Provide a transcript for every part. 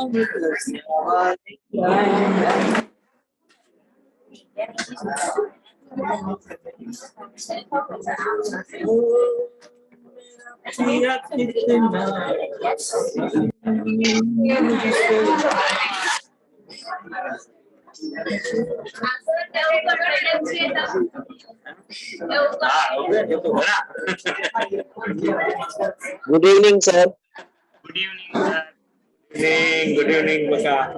Good evening, sir. Good evening, sir. Good evening, Baka.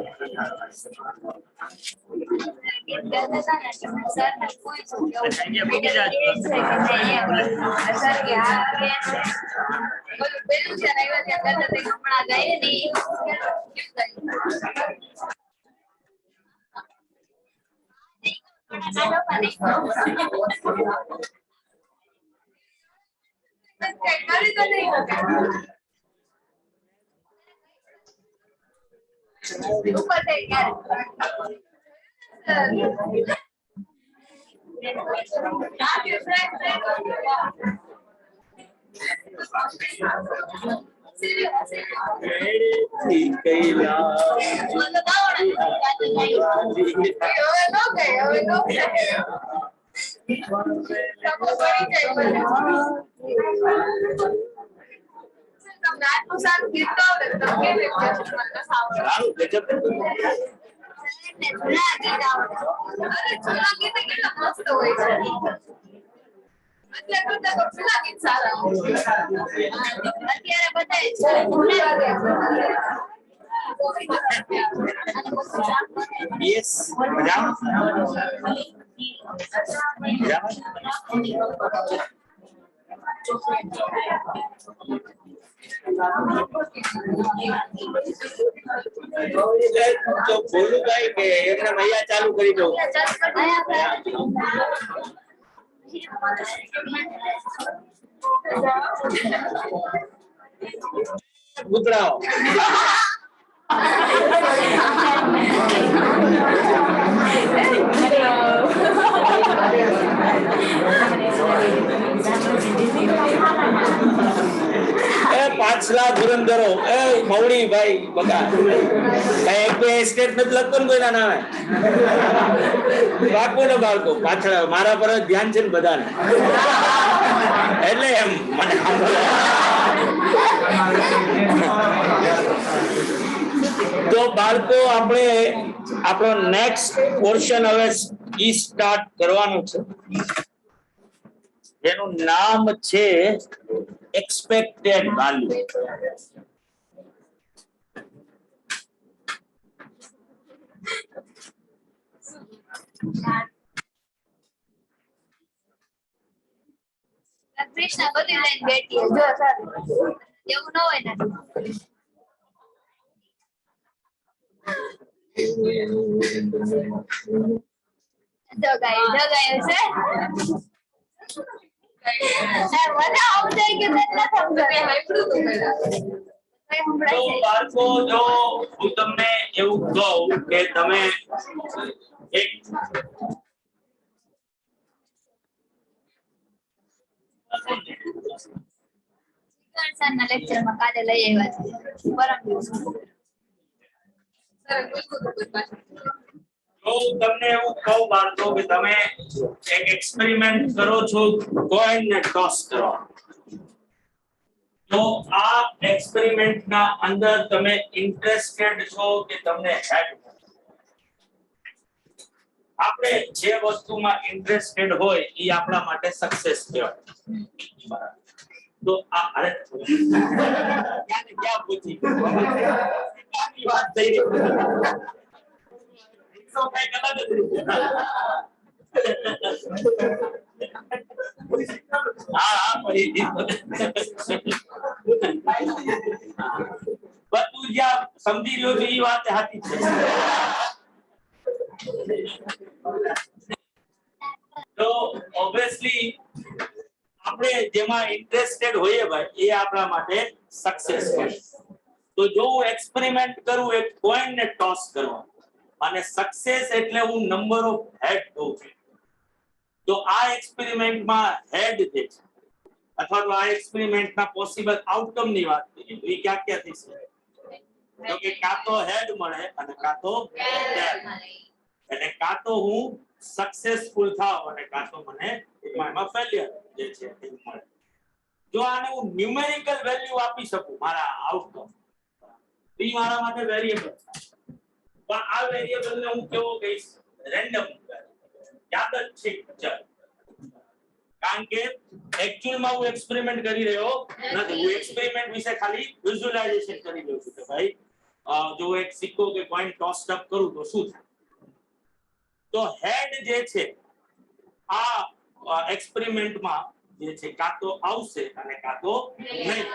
Yes. तो बोलू भाई के एकने भैया चालू करी दो गुजराओ पाछला धुरंधरो मौड़ी भाई बगा एक पे स्टेट में लगतो ने कोईना नामे बाको ने बाळको पाछला मारा पर ध्यान છે બધાને એટલે એમ મને તો બાળકો આપણે આપણો નેક્સ્ટ પોર્શન હવે ઈ સ્ટાર્ટ કરવાનું છે જેનું નામ છે expected value. કૃષ્ણ બધી લાઈન બેઠી જો સર એવું ન હોય ને જગાય છે તો બાળકો જો હું તમને એવું કહું કે તમે એક સરના લેક્ચરમાં કાલે લઈ આવ્યા છે પરમ દિવસે તો તમને એવું કહું બાળકો કે તમે એક એક્સપેરિમેન્ટ કરો છો કોઈન ને ટોસ કરો તો આ એક્સપેરિમેન્ટ ના અંદર તમે ઇન્ટરેસ્ટેડ છો કે તમને હેડ આપણે જે વસ્તુમાં ઇન્ટરેસ્ટેડ હોય એ આપણા માટે સક્સેસ કહેવાય તો આ અરે ક્યાં પૂછી વાત થઈ તો કઈ ગલત હા બધું જ્યાં સમજી રહ્યો છો એ વાત સાચી છે તો ઓબ્વિયસલી આપણે જેમાં ઇન્ટરેસ્ટેડ હોઈએ ભાઈ એ આપણા માટે સક્સેસ છે તો જો હું એક્સપેરિમેન્ટ કરું એક કોઈન ને ટોસ કરું અને સક્સેસ એટલે હું નંબર ઓફ હેડ દઉં છું તો આ એક્સપેરિમેન્ટમાં હેડ જે છે અથવા તો આ એક્સપેરિમેન્ટના પોસિબલ આઉટકમ ની વાત કરીએ તો એ ક્યાં ક્યાં થઈ શકે તો કે કાં તો હેડ મળે અને કાં તો ટેલ. એટલે કાં તો હું સક્સેસફુલ થાવ અને કાં તો મને એમાં ફેલિયર જે છે એ મળે. જો આને હું ન્યુમેરિકલ વેલ્યુ આપી શકું મારા આઉટકમ, p મારા માટે વેરીએબલ પણ આ વેરીએબલ ને હું કેવો કહીશ? રેન્ડમ. યાદચ્છિક ચલ. કારણ કે એક્ચ્યુઅલ માં હું એક્સપેરિમેન્ટ કરી રહ્યો નથી, હું એક્સપેરિમેન્ટ વિશે ખાલી વિઝ્યુલાઇઝેશન કરી રહ્યો છું કે ભાઈ જો એક સિક્કો કે કોઈન ટોસ અપ કરું તો શું થાય. તો હેડ જે છે આ એક્સપેરિમેન્ટમાં જે છે કાં તો આવશે અને કાં તો નહીં.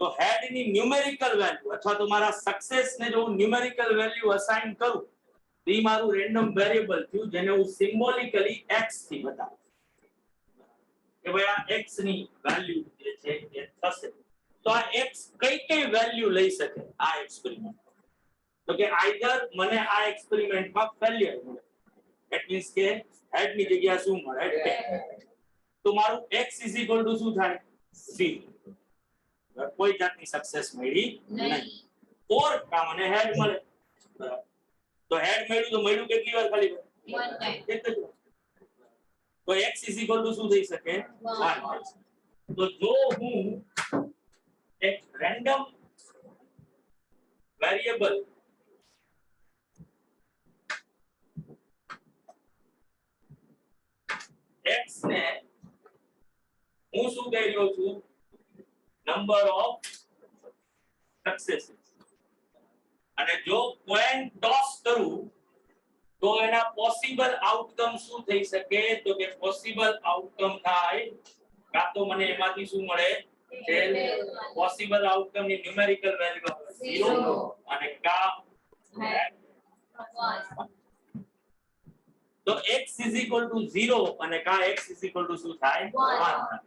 તો હેડ ની ન્યુમેરિકલ વેલ્યુ અથવા તો મારા સક્સેસ ને જો હું ન્યુમેરિકલ વેલ્યુ અસાઇન કરું તો એ મારું રેન્ડમ વેરીએબલ થયું જેને હું સિમ્બોલિકલી x થી બતાવું કે ભાઈ આ x ની વેલ્યુ જે છે એ થશે. તો આ x કઈ વેલ્યુ લઈ શકે આ એક્સપેરિમેન્ટ? તો કે આઈધર મને આ એક્સપેરિમેન્ટમાં ફેલિયર મળે, ધેટ મીન્સ કે હેડ ની જગ્યાએ શું મળે? 10. તો મારું x શું થાય? 0. કોઈ જાતની સક્સેસ મળી નહીં. ઓર કા મને હેડ મળે, બરાબર. તો હેડ મળ્યું તો મળ્યું કેટલી વાર? ખાલી એક જ વાર. તો x શું થઈ શકે? 1. તો જો હું એક રેન્ડમ વેરીએબલ x ને હું શું કહી રહ્યો છું? Number of successes. અને જો કોઈન ટોસ કરું તો એના પોસિબલ આઉટકમ શું થઈ શકે? તો કે પોસિબલ આઉટકમ થાય કાં તો મને એમાંથી શું મળે? પોસિબલ આઉટકમ ની ન્યુમેરિકલ વેલ્યુ 0 અને કા તો x 0 અને કા x શું થાય? 1.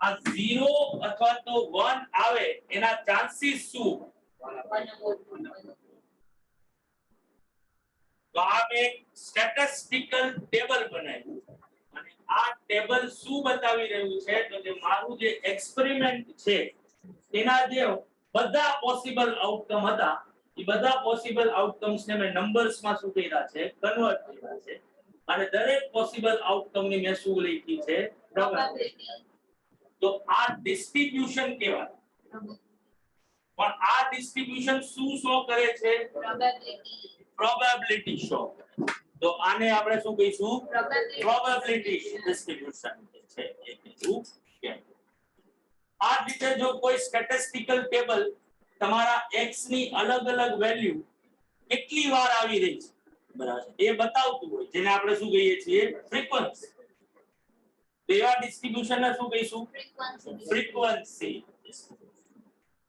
આ 0 અથવા તો 1 આવે એના ચાન્સીસ શું? તો આ એક સ્ટેટિસ્ટિકલ ટેબલ બનાવ્યું અને આ ટેબલ શું બતાવી રહ્યું છે? તો જે મારું જે એક્સપેરિમેન્ટ છે એના જે બધા પોસિબલ આઉટકમ હતા એ બધા પોસિબલ આઉટકમ્સ ને મેં નંબર્સ માં શું કર્યા છે? કન્વર્ટ કર્યા છે. અને દરેક પોસિબલ આઉટકમ ની મેં શું લખી છે? પ્રોબેબિલિટી. તો આ ડિસ્ટ્રીબ્યુશન કહેવાય. પણ આ ડિસ્ટ્રીબ્યુશન શું શો કરે છે? Probability show. તો આને આપણે શું કહીશું? પ્રોબેબિલિટી ડિસ્ટ્રીબ્યુશન છે એ કીધું કે આ રીતે જો કોઈ સ્ટેટિસ્ટિકલ ટેબલ તમારા x ની અલગ અલગ વેલ્યુ કેટલી વાર આવી રહી છે, બરાબર, એ બતાવતું હોય જેને આપણે શું કહીએ છીએ? ફ્રીક્વન્સી. એવા ડિસ્ટ્રીબ્યુશન ને શું કહીશું? ફ્રીક્વન્સી.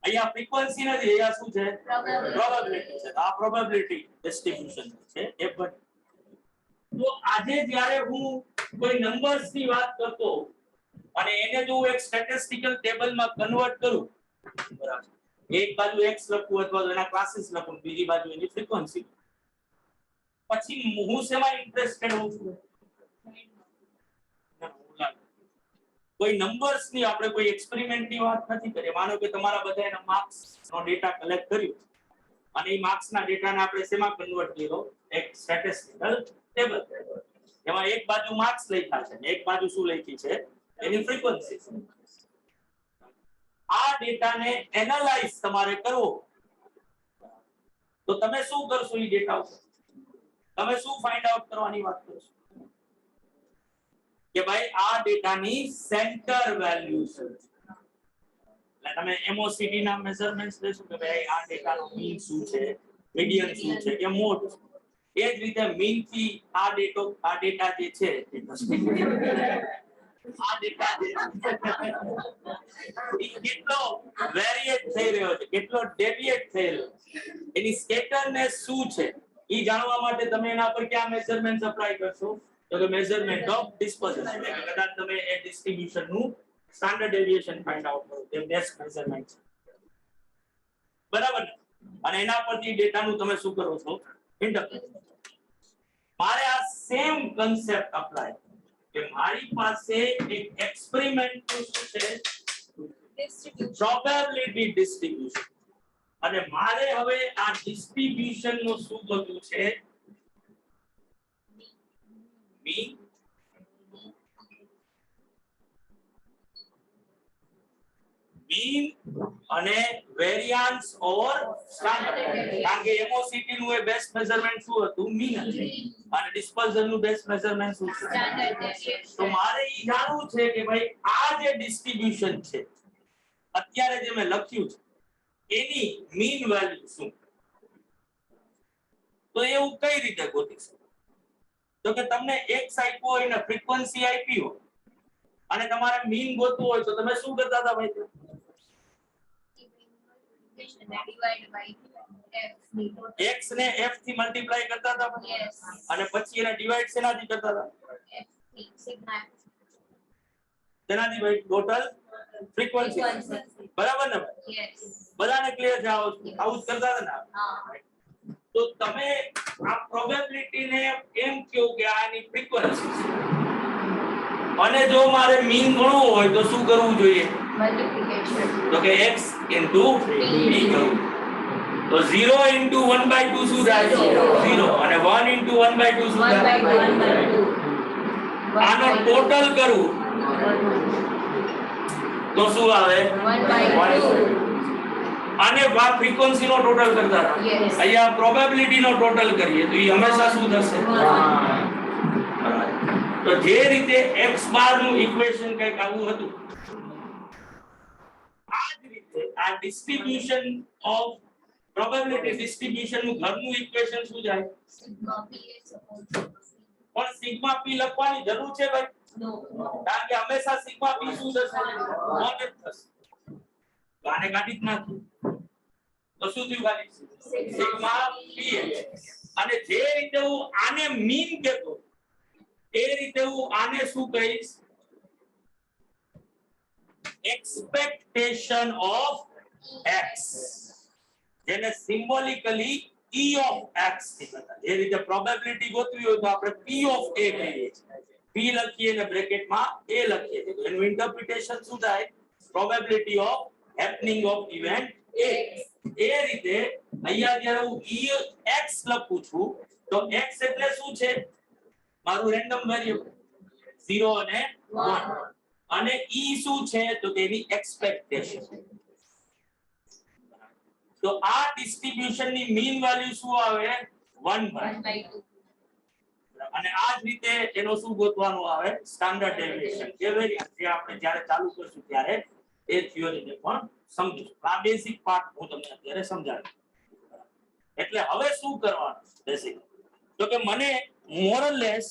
અહીંયા ફ્રીક્વન્સી નથી, અહીંયા શું છે? પ્રોબેબિલિટી છે. આ પ્રોબેબિલિટી ડિસ્ટ્રીબ્યુશન છે એ પણ. તો આજે જ્યારે હું કોઈ નંબર્સ ની વાત કરતો અને એને જો એક સ્ટેટિસ્ટિકલ ટેબલમાં કન્વર્ટ કરું, બરાબર, એક બાજુ x લખું અથવા તો એના ક્લાસીસ લખું, બીજી બાજુ એની ફ્રીક્વન્સી, પછી હું શેમાં ઇન્ટરેસ્ટેડ હોઉં છું? કોઈ નંબર્સ ની આપણે કોઈ એક્સપેરિમેન્ટ ની વાત નથી કરી. માનો કે તમારા બધાના માર્ક્સ નો ડેટા કલેક્ટ કર્યો અને એ માર્ક્સ ના ડેટાને આપણે શેમાં કન્વર્ટ કર્યો? એક સ્ટેટિસ્ટિકલ ટેબલ. એમાં એક બાજુ માર્ક્સ લખ્યા છે અને એક બાજુ શું લખી છે? એની ફ્રીક્વન્સી. આ ડેટાને એનાલાઇઝ તમારે કરવો તો તમે શું કરશો? એ ડેટા ઉપર તમે શું ફાઇન્ડ આઉટ કરવાની વાત કરશો? કે ભાઈ આ ડેટાની સેન્ટર વેલ્યુ શું છે? એટલે તમે MOCD ના મેઝરમેન્ટ્સ લેશો કે ભાઈ આ ડેટાનો મીન શું છે, મીડિયન શું છે કે મોડ. એ જ રીતે મીન થી આ ડેટા જે છે આ ડેટા કેટલો વેરિએટ થઈ રહ્યો છે, કેટલો ડેવિએટ થઈ રહ્યો છે, એની સ્કેટરનેસ શું છે એ જાણવા માટે તમે એના પર ક્યાં મેઝરમેન્ટ્સ એપ્લાય કરશો? તો કે મેઝરમેન્ટ ઓફ ડિસ્પર્ઝન. એટલે કે કદાચ તમે એ ડિસ્ટ્રીબ્યુશન નું સ્ટાન્ડર્ડ ડેવિએશન ફાઇન્ડ આઉટ કરો, તે બેસ્ટ મેઝરમેન્ટ છે, બરાબર ને? અને એના પરથી ડેટાનું તમે શું કરો છો? ઇન્ટરપ્રેટ. મારે આ સેમ કન્સેપ્ટ અપ્લાય કે મારી પાસે એક એક્સપેરિમેન્ટ શું છે? Distribution, probability distribution. અને મારે હવે આ ડિસ્ટ્રીબ્યુશન નું શું ગોતવું છે મીન અને વેરિયાન્સ ઓર સ્ટાન્ડર્ડ કારણ કે એમઓસીટી નું એ બેસ્ટ મેઝરમેન્ટ શું હતું મીન હતું અને ડિસ્પર્ઝન નું બેસ્ટ મેઝરમેન્ટ શું છે સ્ટાન્ડર્ડ તો મારે ઈ જાણવું છે કે ભાઈ આ જે ડિસ્ટ્રીબ્યુશન છે અત્યારે જે મેં લખ્યું છે એની મીન વેલ્યુ શું તો એવું કઈ રીતે ગોતી શકો તો કે તમને x આપ્યો હોય ને ફ્રીક્વન્સી આપી હોય અને તમારે મીન ગોતવું હોય તો તમે શું કરતા હતા ભાઈ x ને f થી મલ્ટીપ્લાય કરતા હતા અને પછી એને ડિવાઇડ શેનાથી કરતા હતા શેનાથી ભાઈ ટોટલ ફ્રીક્વન્સી બરાબર ને બધાને ક્લિયર છે આવું જ કરતા હતા ને તો તમે આ પ્રોબેબિલિટી ને એમ કહો કે આની ફ્રીક્વન્સી અને જો મારે મીન ગણવું હોય તો શું કરવું જોઈએ મલ્ટીપ્લિકેશન તો કે x p કરું તો 0 * 1/2 શું થાય 0 અને 1 * 1/2 શું થાય 1/2 આનો ટોટલ કરું તો શું આવે 1/2 આને વા ફ્રીક્વન્સી નો ટોટલ કરતા હતા અહીંયા પ્રોબેબિલિટી નો ટોટલ કરીએ તો એ હંમેશા શું થશે તો જે રીતે x બાર નું ઇક્વેશન કંઈક આવું હતું આ જ રીતે આ ડિસ્ટ્રીબ્યુશન ઓફ પ્રોબેબિલિટી ડિસ્ટ્રીબ્યુશન નું ઘરનું ઇક્વેશન શું જાય પણ સિગ્મા p લખવાની જરૂર છે ભાઈ કારણ કે હંમેશા સિગ્મા p શું થશે 1 જ થશે આને કાઢી જ નાખ્યું તો શું થયું ખાલી સિગ્મા ph અને જે રીતે હું આને મીન કહેતો એ રીતે હું આને શું કહીશ એક્સપેક્ટેશન ઓફ x જેને સિમ્બોલિકલી e of x થી બતાવે એ રીતે પ્રોબેબિલિટી ગોતવી હોય તો આપણે p of a કહીએ છીએ p લખીએ ને બ્રેકેટમાં a લખીએ તો એનું ઇન્ટરપ્રિટેશન શું થાય probability of happening of event a એ રીતે અહીંયા જ્યારે હું x લખું છું તો x એટલે શું છે મારું રેન્ડમ વેરિયેબલ 0 અને 1 અને e શું છે તો કે એની એક્સપેક્ટેશન તો આ ડિસ્ટ્રીબ્યુશન ની મીન વેલ્યુ શું આવે 1/2 અને આ જ રીતે એનો શું ગોતવાનું આવે સ્ટાન્ડર્ડ ડેવિએશન જે વેરિયન્સ જે આપણે જ્યારે ચાલુ કરશું ત્યારે એ થિયરીને પણ સમજીશું આ બેઝિક પાર્ટ હું તમને અત્યારે સમજાવું એટલે હવે શું કરવાનું બેઝિક તો કે મને મોરલેસ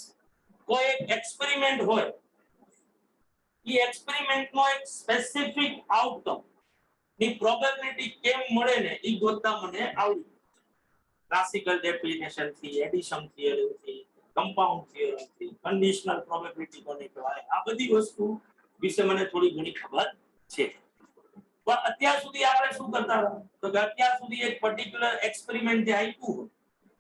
કોઈ એક એક્સપેરિમેન્ટ હોય એ એક્સપેરિમેન્ટ નો એક સ્પેસિફિક આઉટકમ ની પ્રોબેબિલિટી કેમ મળે ને ઈ ગોતતા મને આવડી ક્લાસિકલ ડેફિનેશન થી એડિશન થિયરી થી કમ્પાઉન્ડ થિયરી થી કન્ડિશનલ પ્રોબેબિલિટી કોને કહેવાય આ બધી વસ્તુ વિશે મને થોડી ઘણી ખબર છે પણ અત્યાર સુધી આપણે શું કરતા હતા તો કે અત્યાર સુધી એક પર્ટિક્યુલર એક્સપેરિમેન્ટ જે આપ્યું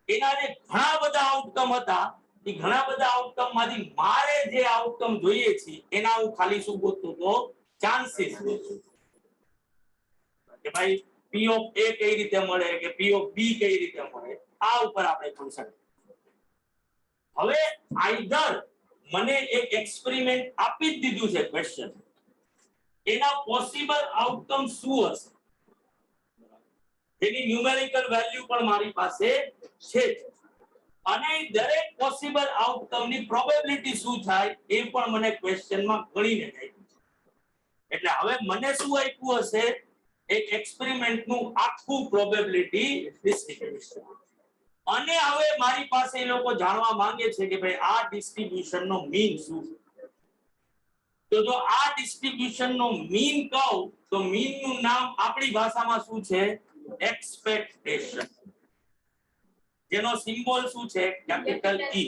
એના જે ઘણા બધા આઉટકમ હતા એ ઘણા બધા આઉટકમ માંથી મારે જે આઉટકમ જોઈએ છે એના હું ખાલી શું ગોતતો તો ચાન્સીસ કે ભાઈ p of a કઈ રીતે મળે કે p of b કઈ રીતે મળે આ ઉપર આપણે કોન્સેપ્ટ હવે આઈધર મને એક એક્સપેરિમેન્ટ આપી જ દીધું છે ક્વેશ્ચન એના પોસિબલ આઉટકમ શું હશે જેની ન્યુમેરિકલ વેલ્યુ પણ મારી પાસે છે અને દરેક પોસિબલ આઉટકમ ની પ્રોબેબિલિટી શું થાય એ પણ મને ક્વેશ્ચનમાં ગણીને આપ્યું એટલે હવે મને શું આપ્યું હશે એક એક્સપેરિમેન્ટ નું આખું પ્રોબેબિલિટી ડિસ્ટ્રીબ્યુશન અને હવે મારી પાસે એ લોકો જાણવા માંગે છે કે ભાઈ આ ડિસ્ટ્રીબ્યુશન નો મીન શું છે તો જો આ ડિસ્ટ્રીબ્યુશન નો મીન કહું તો મીન નું નામ આપણી ભાષામાં શું છે એક્સપેક્ટેશન જેનો સિમ્બોલ શું છે કેપિટલ E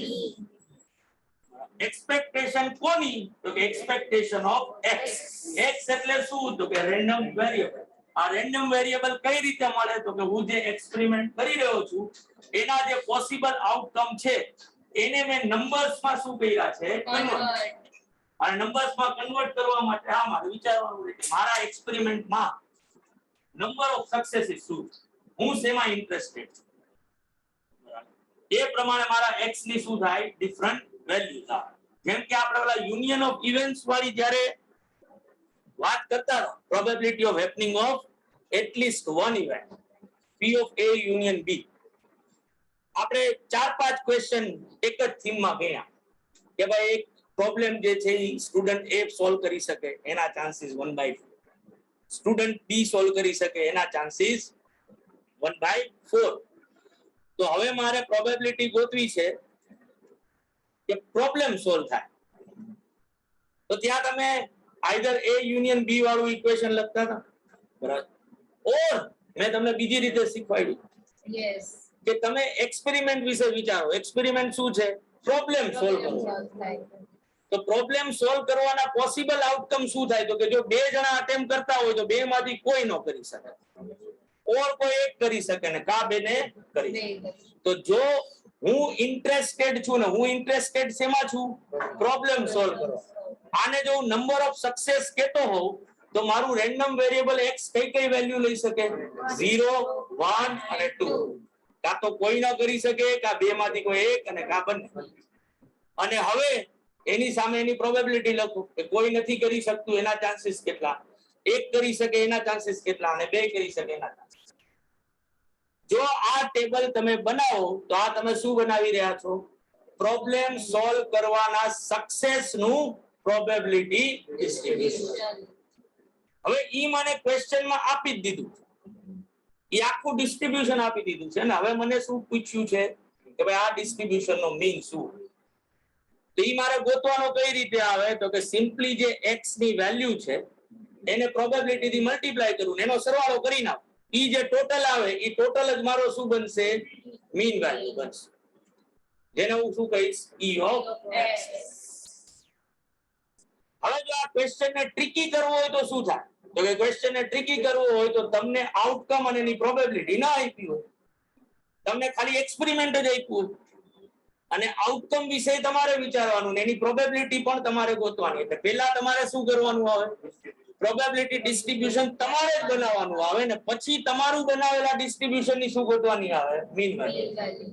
એક્સપેક્ટેશન કોની તો કે એક્સપેક્ટેશન ઓફ x x એટલે શું તો કે રેન્ડમ વેરિયેબલ આ રેન્ડમ વેરિયેબલ કઈ રીતે મળે તો કે હું જે એક્સપેરિમેન્ટ કરી રહ્યો છું એના જે પોસિબલ આઉટકમ છે એને મેં નંબર્સ માં શું કર્યા છે કન્વર્ટ અને નંબર્સ માં કન્વર્ટ કરવા માટે આ મારે વિચારવાનું છે કે મારા એક્સપેરિમેન્ટ માં નંબર ઓફ સક્સેસીસ શું હું શેમાં ઇન્ટરેસ્ટેડ છું, એ પ્રમાણે મારા x ની શું થાય, ડિફરન્ટ વેલ્યુ થાય. જેમ કે આપણે ઓલા યુનિયન ઓફ ઇવેન્ટ્સ વાળી જ્યારે વાત કરતા હતા, probability of happening of at least one event, P of A union B, આપણે 4-5 ક્વેશ્ચન એક જ થીમમાં ગયા કે ભાઈ એક પ્રોબ્લેમ જે છે એ સ્ટુડન્ટ A સોલ્વ કરી શકે એના ચાન્સીસ 1/4, સ્ટુડન્ટ B સોલ્વ કરી શકે એના ચાન્સીસ 1/4. તો હવે મારે પ્રોબેબિલિટી ગોતવી છે કે પ્રોબ્લેમ સોલ્વ થાય. તો ત્યાં તમે આઈધર A યુનિયન B વાળું ઇક્વેશન લખતા હતા, બરાબર, ઓર મેં તમને બીજી રીતે શીખવાડ્યું યસ કે તમે એક્સપેરિમેન્ટ વિશે વિચારો. એક્સપેરિમેન્ટ શું છે? પ્રોબ્લેમ સોલ્વ કરવો. તો પ્રોબ્લેમ સોલ્વ કરવાના પોસિબલ આઉટકમ શું થાય? તો કે જો 2 જણા અટેમ્પ્ટ કરતા હોય તો 2 માંથી કોઈ ન કરી શકે, ઓર કોઈ એક કરી શકે ને કા બેને કરી શકે. તો જો હું ઇન્ટરેસ્ટેડ છું ને, હું ઇન્ટરેસ્ટેડ શેમાં છું? પ્રોબ્લેમ સોલ્વ કરવા. આને જો હું નંબર ઓફ સક્સેસ કહેતો હોઉં તો મારું રેન્ડમ વેરિયેબલ x કઈ વેલ્યુ લઈ શકે? 0, 1 અને 2. કા તો કોઈ ન કરી શકે, કા 2 માંથી કોઈ એક અને કા બંને. અને હવે એની સામે એની પ્રોબેબિલિટી લખું કે કોઈ નથી કરી શકતું એના ચાન્સીસ કેટલા, એક કરી શકે એના ચાન્સીસ કેટલા અને 2 કરી શકે એના ચાન્સીસ. જો આ ટેબલ તમે બનાવો તો આ તમે શું બનાવી રહ્યા છો? પ્રોબ્લેમ સોલ્વ કરવાના સક્સેસ નું પ્રોબેબિલિટી ડિસ્ટ્રીબ્યુશન. હવે ઈ મને ક્વેશ્ચનમાં આપી જ દીધું, ઈ આખું ડિસ્ટ્રીબ્યુશન આપી દીધું છે ને હવે મને શું પૂછ્યું છે કે ભાઈ આ ડિસ્ટ્રીબ્યુશન નો મીન શું? તો ઈ મારે ગોતવાનો કઈ રીતે આવે? તો કે સિમ્પલી જે x ની વેલ્યુ છે એને પ્રોબેબિલિટી થી મલ્ટીપ્લાય કરું ને એનો સરવાળો કરી નાખું. ઈ જે ટોટલ આવે ઈ ટોટલ જ મારો શું બનશે? મીન વેલ્યુ બનશે, જેને હું શું કહીશ? E of x. હવે જો આ ક્વેશ્ચન ને ટ્રિકી કરવો હોય તો શું થાય? તો કે ક્વેશ્ચન ને ટ્રિકી કરવો હોય તો તમને આઉટકમ અને એની પ્રોબેબિલિટી ના આપી હોય, તમને ખાલી એક્સપેરિમેન્ટ જ આપ્યું અને આઉટકમ વિશે તમારે વિચારવાનું ને એની પ્રોબેબિલિટી પણ તમારે ગોતવાની. એટલે પહેલા તમારે શું કરવાનું આવે? પ્રોબેબિલિટી ડિસ્ટ્રીબ્યુશન તમારે જ બનાવવાનું આવે ને પછી તમારું બનાવેલા ડિસ્ટ્રીબ્યુશન ની શું ગોતવાની આવે? Mean value.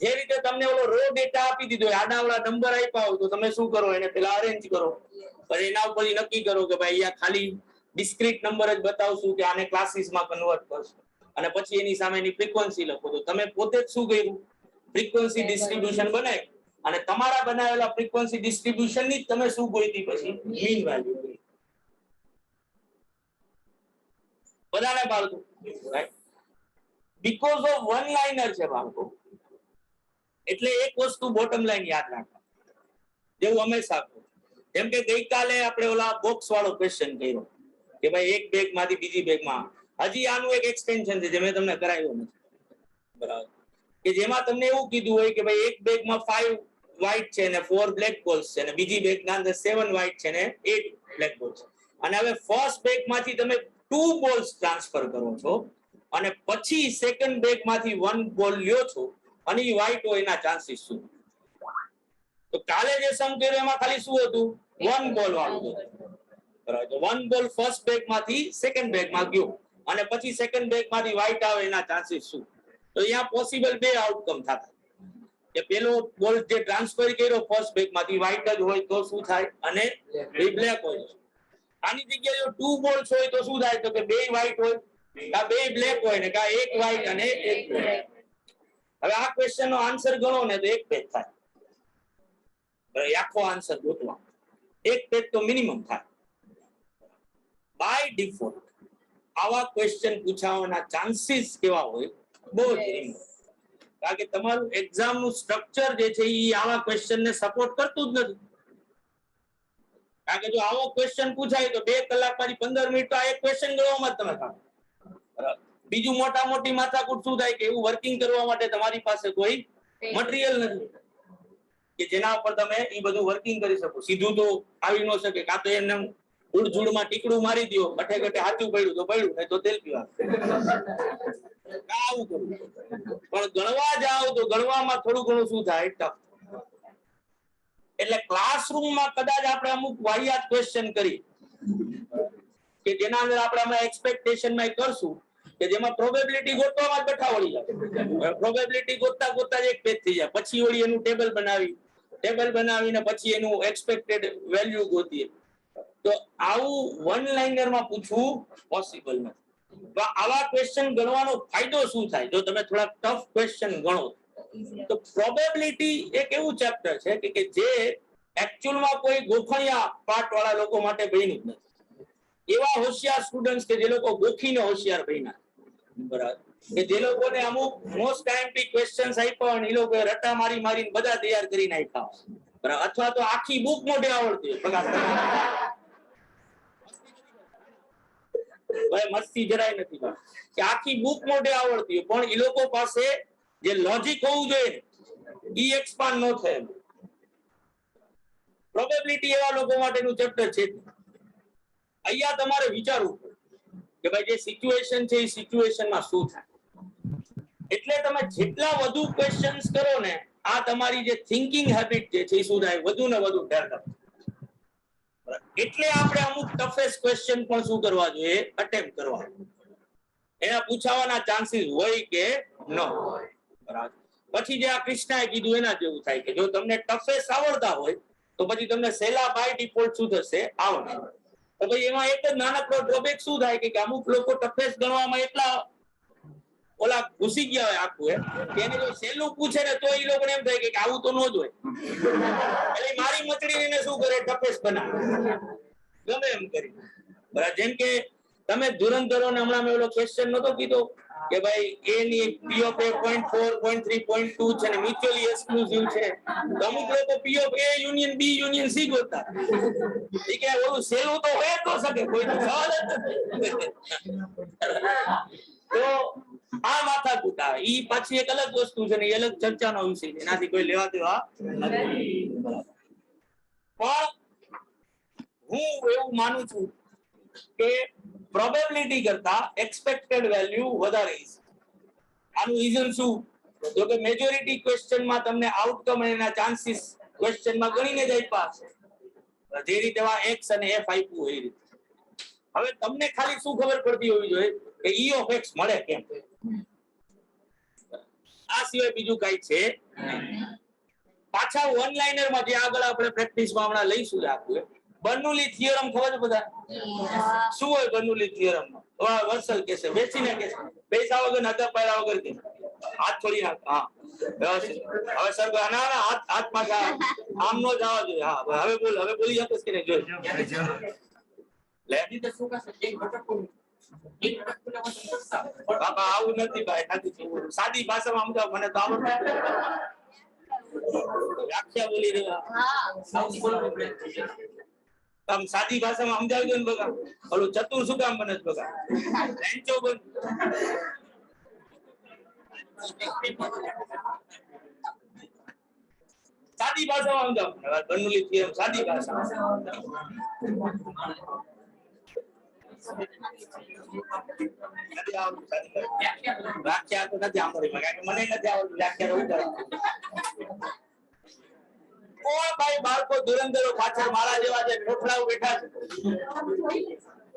જે રીતે તમને ઓલો રો ડેટા આપી દીધો હોય, આડાવડા નંબર આપ્યા હોય તો તમે શું કરો? એને પેલા અરેન્જ કરો, પછી એના ઉપરથી નક્કી કરો કે ભાઈ અહીંયા ખાલી ડિસ્ક્રીટ નંબર જ બતાવશું કે આને ક્લાસીસમાં કન્વર્ટ કરશું, અને પછી એની સામે એની ફ્રીક્વન્સી લખો. તો તમે પોતે જ શું કર્યું? ફ્રીક્વન્સી ડિસ્ટ્રીબ્યુશન બનાવી અને તમારા બનાવેલા ફ્રીક્વન્સી ડિસ્ટ્રીબ્યુશન ની તમે શું ગોતી? પછી મીન વેલ્યુ. બધાને બાળકો right, because of one liner છે બાળકો, એટલે એક વસ્તુ બોટમ લાઈન યાદ રાખો, જેવું હંમેશા કહું. જેમ કે ગઈકાલે આપણે ઓલા બોક્સ વાળો ક્વેશ્ચન કર્યો કે ભાઈ એક બેગ માંથી બીજી બેગમાં, હજી આનું એક એક્સટેન્શન છે જે મેં તમને કરાવ્યો નથી, બરાબર, કે જેમાં તમને એવું કીધું હોય કે ભાઈ એક બેગમાં 5 વ્હાઈટ છે ને 4 બ્લેક બોલ્સ છે ને બીજી બેગના અંદર 7 વ્હાઈટ છે ને 8 બ્લેક બોલ્સ છે. અને હવે ફર્સ્ટ બેગમાંથી તમે 2 બોલ્સ ટ્રાન્સફર કરો છો અને પછી સેકન્ડ બેગમાંથી 1 બોલ લ્યો છો અને એ વ્હાઈટ હોય એના ચાન્સીસ શું? તો કાલે જે સમ કર્યો એમાં ખાલી શું હતું? 1 બોલ વાળું હતું, બરાબર. તો 1 બોલ ફર્સ્ટ બેગમાંથી સેકન્ડ બેગમાં ગયો અને પછી સેકન્ડ બેગમાંથી વ્હાઈટ આવે એના ચાન્સીસ શું? તો અહીંયા પોસિબલ 2 આઉટકમ થતા કે પેલો બોલ જે ટ્રાન્સફર કર્યો ફર્સ્ટ બેગમાંથી વ્હાઈટ જ હોય તો શું થાય અને બે બ્લેક હોય. આની જગ્યાએ જો 2 બોલ્સ હોય તો શું થાય? તો કે 2 વ્હાઈટ હોય, કા 2 બ્લેક હોય ને કા 1 વ્હાઈટ અને 1 બ્લેક. હવે આ ક્વેશ્ચન નો આન્સર ગણો ને તો 1 પેજ થાય, આખો આન્સર ગોતવા 1 પેજ તો મિનિમમ થાય. બાય ડિફોલ્ટ આવા ક્વેશ્ચન પૂછાવાના ચાન્સીસ કેવા હોય? બહુ જ રિમોટ. કારણ કે તમારું એક્ઝામ નું સ્ટ્રક્ચર જે છે એ આવા ક્વેશ્ચન ને સપોર્ટ કરતું જ નથી. કારણ કે જો આવો ક્વેશ્ચન પૂછાય તો 2 કલાક પછી 15 મિનિટ તો આ એક ક્વેશ્ચન ગણવામાં જ તમે કાઢો, બરાબર. બીજું મોટા મોટી માથાકૂટ શું થાય કે એવું વર્કિંગ કરવા માટે તમારી પાસે કોઈ મટીરીયલ નથી કે જેના પર તમે એ બધું વર્કિંગ કરી શકો. સીધું તો આવી ન શકે, કાં તો એમને ઉડઝુડમાં ટીકડું મારી દો, ગઠે ગઠે હાચું પડ્યું તો પડ્યું, નહીં તો તેલ પીવા. આવું કરવું. પણ ગણવા જાવ તો ગણવામાં થોડું ઘણું શું થાય? ટફ. એટલે ક્લાસરૂમમાં કદાચ આપણે અમુક વાહિયાત ક્વેશ્ચન કરી કે જેના અંદર આપણે એક્સપેક્ટેશનમાં કરશું કે જેમાં પ્રોબેબિલિટી ગોતવામાં જ બેઠા વળી જાય. પ્રોબેબિલિટી ગોતતા ગોતતા જ એક પેજ થઈ જાય. પછી વળી એનું ટેબલ બનાવીને પછી એનું એક્સપેક્ટેડ વેલ્યુ ગોતીએ. તો આવું વન લાઇનર માં પૂછવું પોસિબલ નથી. તો આવા ક્વેશ્ચન ગણવાનો ફાયદો શું થાય? જો તમે થોડા ટફ ક્વેશ્ચન ગણો તો પ્રોબેબિલિટી એક એવું ચેપ્ટર છે કે જે એકચ્યુઅલમાં કોઈ ગોખણિયા પાર્ટ વાળા લોકો માટે બન્યું જ નથી. એવા હોશિયાર સ્ટુડન્ટ્સ કે જે લોકો ગોખીને હોશિયાર બન્યા, બરાબર, કે જે લોકોને અમુક મોસ્ટ આઈએમપી ક્વેશ્ચન્સ આપ્યા અને એ લોકો રટા મારીને બધા તૈયાર કરી નાખ્યા, બરાબર, અથવા તો આખી બુક મોઢે આવડતી હોય. ભાઈ મસ્તી જરાય નથી કે આખી બુક મોઢે આવડતી હોય, પણ એ લોકો પાસે જે લોજિક હોવું જોઈએ ઈ એક્સપાન્ડ ન થાય. પ્રોબેબિલિટી એવા લોકો માટેનું ચેપ્ટર છે. અહીંયા તમારે વિચારવું કે ભાઈ જે સિચ્યુએશન છે એ સિચ્યુએશનમાં શું થાય. એટલે તમે જેટલા વધુ ક્વેશ્ચન્સ કરો ને, આ તમારી જે થિંકિંગ હેબિટ જે છે એ શું થાય, વધુ ને વધુ ડેવલપ. એટલે આપણે અમુક ટફેસ્ટ ક્વેશ્ચન પણ શું કરવા જોઈએ, અટેમ્પ્ટ કરવા. એના પૂછાવાના ચાન્સીસ હોય કે ન હોય, બરાબર. પછી જે આ કૃષ્ણાએ કીધું એના જેવું થાય કે જો તમને ટફેસ્ટ આવડતા હોય તો પછી તમને સહેલા બાય ડિફોલ્ટ શું થશે, આવડશે. તો ભાઈ એમાં એક જ નાનકડો ડ્રોબેક શું થાય કે અમુક લોકો ટફેસ્ટ ગણવામાં એટલા ઓલા ઘૂસી ગયા હોય આખું કે એને જો સહેલું પૂછે ને તો એ લોકોને એમ થાય કે આવું તો ન જ હોય, એટલે મારી મચડીને શું કરે, ટફેસ્ટ બનાવે ગમે એમ કરી, બરાબર. જેમ કે તમે ધુરંધરો ને હમણાં મેં ઓલો ક્વેશ્ચન નતો કીધો કે ભાઈ એ ની પી ઓફ એ 0.4 0.3 0.2 છે ને મ્યુચ્યુઅલી એક્સક્લુઝિવ છે. અમુક લોકો P of A union B union C ગોતતા. એ કે ઓલું સેલું તો હોય તો શકે, કોઈ તો સવાલ જ નથી. તો આ માથાકૂટ આવે. ઈ પાછી એક અલગ વસ્તુ છે ને, એ અલગ ચર્ચાનો વિષય છે, એનાથી કોઈ લેવા દેવા નથી. પણ હું એવું માનું છું કે પ્રોબેબિલિટી કરતા એક્સપેક્ટેડ વેલ્યુ વધારે છે. આનું રીઝન શું? જો કે મેજોરિટી ક્વેશ્ચનમાં તમને આઉટકમ અને એના ચાન્સીસ ક્વેશ્ચનમાં ગણીને જ આપ્યા છે, જે રીતે એક્સ અને એફ આપ્યું હોય એ રીતે. હવે તમને ખાલી શું ખબર પડતી હોવી જોઈએ કે ઈ ઓફ એક્સ મળે કેમ, આ સિવાય બીજું કઈ છે. પાછા વન લાઇનરમાં જે આગળ આપણે પ્રેક્ટિસમાં હમણાં લઈશું રાખવું, બર્નોલી થિયરમ ખબર છે બધા? શું હોય બર્નોલી થિયરમ? વર્સલ કહેશે, બેસીને કહેશે, પૈસા વગર નતા પાડ્યા વગર કે હાથ છોડી નાખ. હા વ્યવસ્થિત. હવે સર ના હાથ પાછા આમ નો જવા જોઈએ. હા હવે બોલી શકીશ કે નહીં જોઈ. બાપા આવું નથી ભાઈ, નથી. સાદી ભાષામાં સમજાવ, મને તો આવડે. વ્યાખ્યા બોલી રહ્યા. આમ સાદી ભાષામાં સમજાવી દો ને બગા. ઓલું ચતુર શું કામ બને બગા? લેન્ચો બન. સાદી ભાષામાં સમજાવો. બર્નોલી થિયરમ સાદી ભાષામાં. વ્યાખ્યા તો નથી આવડતી, કારણ કે મને નથી આવડતું વ્યાખ્યા. કોણ ભાઈ બાળકો ધુરંધરો પાછળ મારા જેવા જે ખોખલાઓ બેઠા છે,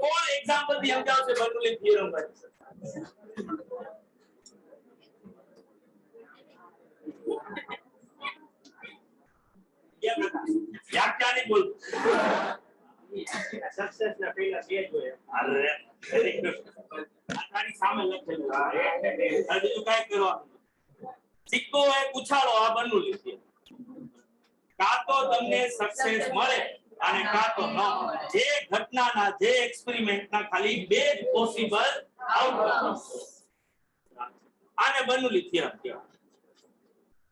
કોણ એક્ઝામ્પલ થી સમજાવશે બર્નોલી થિયરમ? વ્યાખ્યા નહીં બોલ. સક્સેસ ના પહેલા બે જોયા. અરે વેરી ગુડ. આની સામે લખેલું. હા બીજું કાઈ કરવાનું. સિક્કો એ પૂછાડો આ બર્નોલી થિયરમ. કાં તો તમને સક્સેસ મળે અને કાં તો ન મળે. જે ઘટનાના, જે એક્સપેરિમેન્ટના ખાલી બે જ પોસિબલ આઉટકમ્સ. આને બર્નોલી થિયરમ કહેવાય.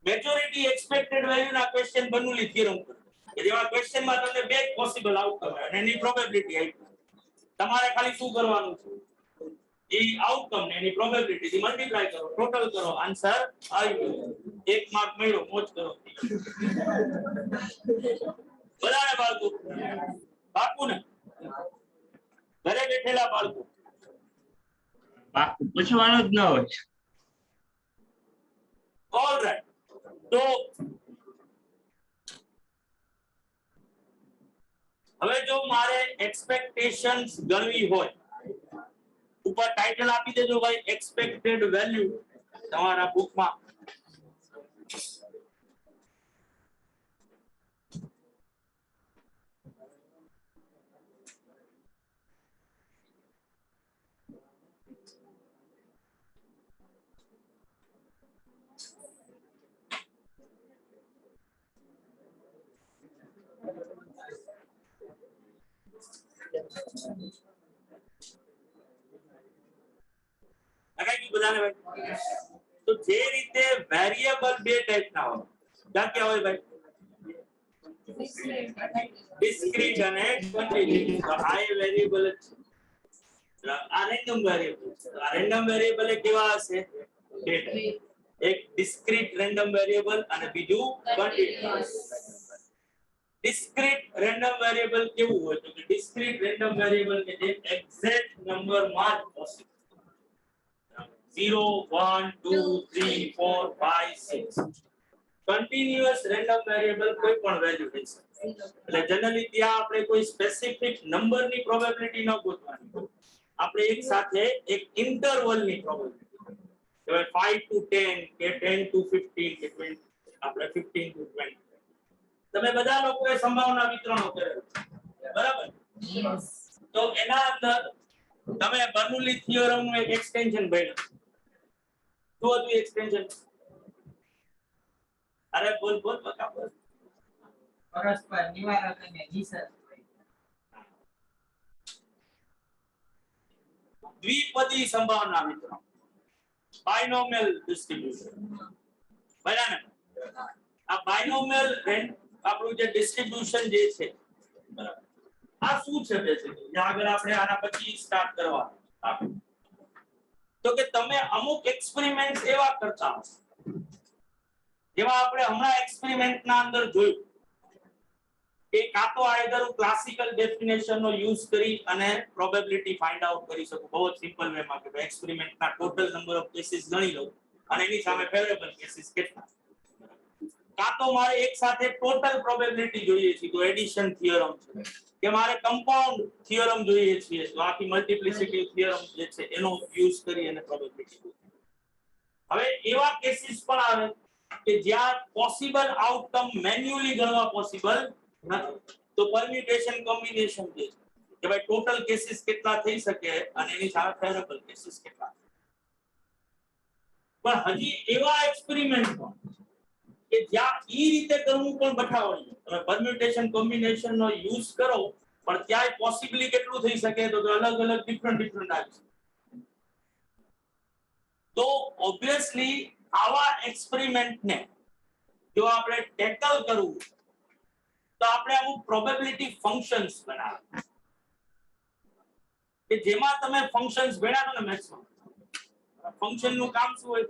મેજોરિટી એક્સપેક્ટેડ વેલ્યુના ક્વેશ્ચન બર્નોલી થિયરમ કરે. કે જેવા ક્વેશ્ચનમાં તમને બે જ પોસિબલ આઉટકમ અને એની પ્રોબેબિલિટી આપી. તમારે ખાલી શું કરવાનું છે? એ આઉટકમ ને એની પ્રોબેબિલિટી થી મલ્ટીપ્લાય કરો, ટોટલ કરો, આન્સર આવી ગયો. 1 માર્ક મળ્યો, મોજ કરો. બધાને બાળકો બાપુ ને ઘરે બેઠેલા બાળકો પૂછવાનું જ ન હોય. ઓલરાઈટ. તો હવે જો મારે એક્સપેક્ટેશન્સ ગણવી હોય ઉપર ટાઇટલ આપી દેજો ભાઈ, એક્સપેક્ટેડ વેલ્યુ તમારા બુકમાં. લગાઈ ગયું બધાને ભાઈ? તો જે રીતે વેરિયેબલ બે ટાઈપના હોય, ક્યાં ક્યાં હોય ભાઈ? ડિસ્ક્રીટ અને કન્ટિન્યુઅસ. તો આ એ વેરિયેબલ જ છે. આ રેન્ડમ વેરિયેબલ છે. આ રેન્ડમ વેરિયેબલ એ કેવા હશે? બે ટાઈપ. એક ડિસ્ક્રીટ રેન્ડમ વેરિયેબલ અને બીજું કન્ટિન્યુઅસ. ડિસ્ક્રીટ રેન્ડમ વેરિયેબલ કેવું હોય? તો કે ડિસ્ક્રીટ રેન્ડમ વેરિયેબલ કે જે એક્ઝેક્ટ નંબર માં જ પોસિબલ 0 1 2 3 4 5 6. કન્ટિન્યુઅસ રેન્ડમ વેરિયેબલ કોઈ પણ વેલ્યુ લઈ શકે. એટલે જનરલી ત્યાં આપણે કોઈ સ્પેસિફિક નંબરની પ્રોબેબિલિટી ન ગોતવાની. આપણે એક સાથે એક ઇન્ટરવલની પ્રોબેબિલિટી, કે 5 to 10 કે 10 to 15 કે 20, આપણે 15 to 20. તમે બધા લોકોએ સંભાવના વિતરણો કરેલું બરાબર? તો એના અંદર તમે બર્નોલી થિયોરમ નું એક એક્સટેન્શન ભણ્યું. શું હતું એક્સટેન્શન? અરે બોલ બોલ બતા બોલ. પરસ્પર નિવારક અને નિષેધ. દ્વિપદી સંભાવના વિતરણ, બાયનોમિયલ ડિસ્ટ્રીબ્યુશન. બરાબર ને? આ બાયનોમિયલ આપણું જે ડિસ્ટ્રીબ્યુશન જે છે, બરાબર, આ શું છે બેસિકલી? આગળ આપણે આના પછી સ્ટાર્ટ કરવાનું આપણે. તો કે તમે અમુક એક્સપેરિમેન્ટ્સ એવા કરતા હશો જેમાં આપણે હમણાં એક્સપેરિમેન્ટના અંદર જોયું કે કાં તો આઈધર ક્લાસિકલ ડેફિનેશન નો યુઝ કરી અને પ્રોબેબિલિટી ફાઇન્ડ આઉટ કરી શકું બહુ જ સિમ્પલ વેમાં કે એક્સપેરિમેન્ટના ટોટલ નંબર ઓફ કેસીસ ગણી લઉં અને એની સામે ફેવરેબલ કેસીસ કેટલા. કાં તો મારે એક સાથે ટોટલ પ્રોબેબિલિટી જોઈએ છે, તો એડિશન થિયરમ છે, કે મારે કમ્પાઉન્ડ થિયરમ જોઈએ છે, તો આખી મલ્ટીપ્લિસિટી થિયરમ જે છે એનો યુઝ કરી અને પ્રોબેબિલિટી. હવે એવા કેસીસ પણ આવે કે જ્યાં પોસિબલ આઉટકમ મેન્યુઅલી ગણવા પોસિબલ નથી, તો પરમ્યુટેશન કોમ્બિનેશન જે છે કે ભાઈ ટોટલ કેસીસ કેટલા થઈ શકે અને એની સામે ફેવરેબલ કેસીસ કેટલા. પણ હજી એવા એક્સપેરિમેન્ટ પણ કે જ્યાં ઈ રીતે કરવું પણ બતાવવાનું, તમે પરમ્યુટેશન કોમ્બિનેશન નો યુઝ કરો પણ ક્યાંય પોસિબલી કેટલું થઈ શકે, તો અલગ અલગ ડિફરન્ટ આવી. તો ઓબ્વિયસલી આવા એક્સપેરિમેન્ટને જો આપણે ટેકલ કરવું તો આપણે અમુક પ્રોબેબિલિટી ફંક્શન્સ બનાવવા કે જેમાં તમે ફંક્શન્સ બનાવો ને મેથ્સમાં. ફંક્શન નું કામ શું હોય?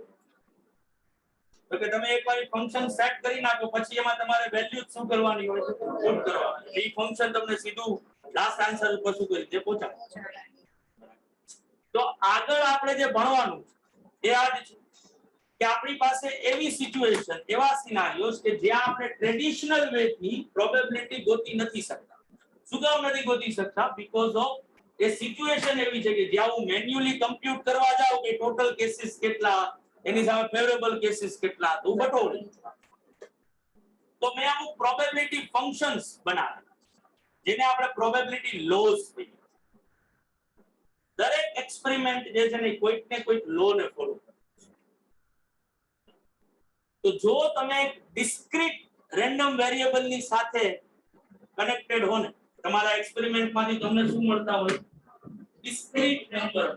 તો કે તમે એકવાર ફંક્શન સેટ કરી નાખો પછી એમાં તમારે વેલ્યુ શું કરવાની હોય? પુટ કરવાની. એ ફંક્શન તમને સીધું લાસ્ટ આન્સર ઉપર શું કરી દે? પહોંચાડે. તો આગળ આપણે જે ભણવાનું એ આ જ છે કે આપણી પાસે એવી સિચ્યુએશન, એવા સિનારિયોસ કે જ્યાં આપણે ટ્રેડિશનલ વેથી પ્રોબેબિલિટી ગોતી નથી શકતા. શું કામ નથી ગોતી શકતા? બીકોઝ ઓફ એ સિચ્યુએશન એવી છે કે જ્યાં હું મેન્યુઅલી કમ્પ્યુટ કરવા જાઉં કે ટોટલ કેસીસ કેટલા, એની સામે ફેવરેબલ કેસીસ કેટલા, તો બટોળી. તો મેં અમુક પ્રોબેબિલિટી ફંક્શન્સ બનાવ્યા જેને આપણે પ્રોબેબિલિટી લોઝ કહીએ. દરેક એક્સપેરિમેન્ટ જે છે ને કોઈક ને કોઈક લો ને ફોલો કરે. તો જો તમે ડિસ્ક્રીટ રેન્ડમ વેરિયેબલ ની સાથે કનેક્ટેડ હો ને, તમારા એક્સપેરિમેન્ટમાંથી તમને શું મળતા હોય? Discrete number.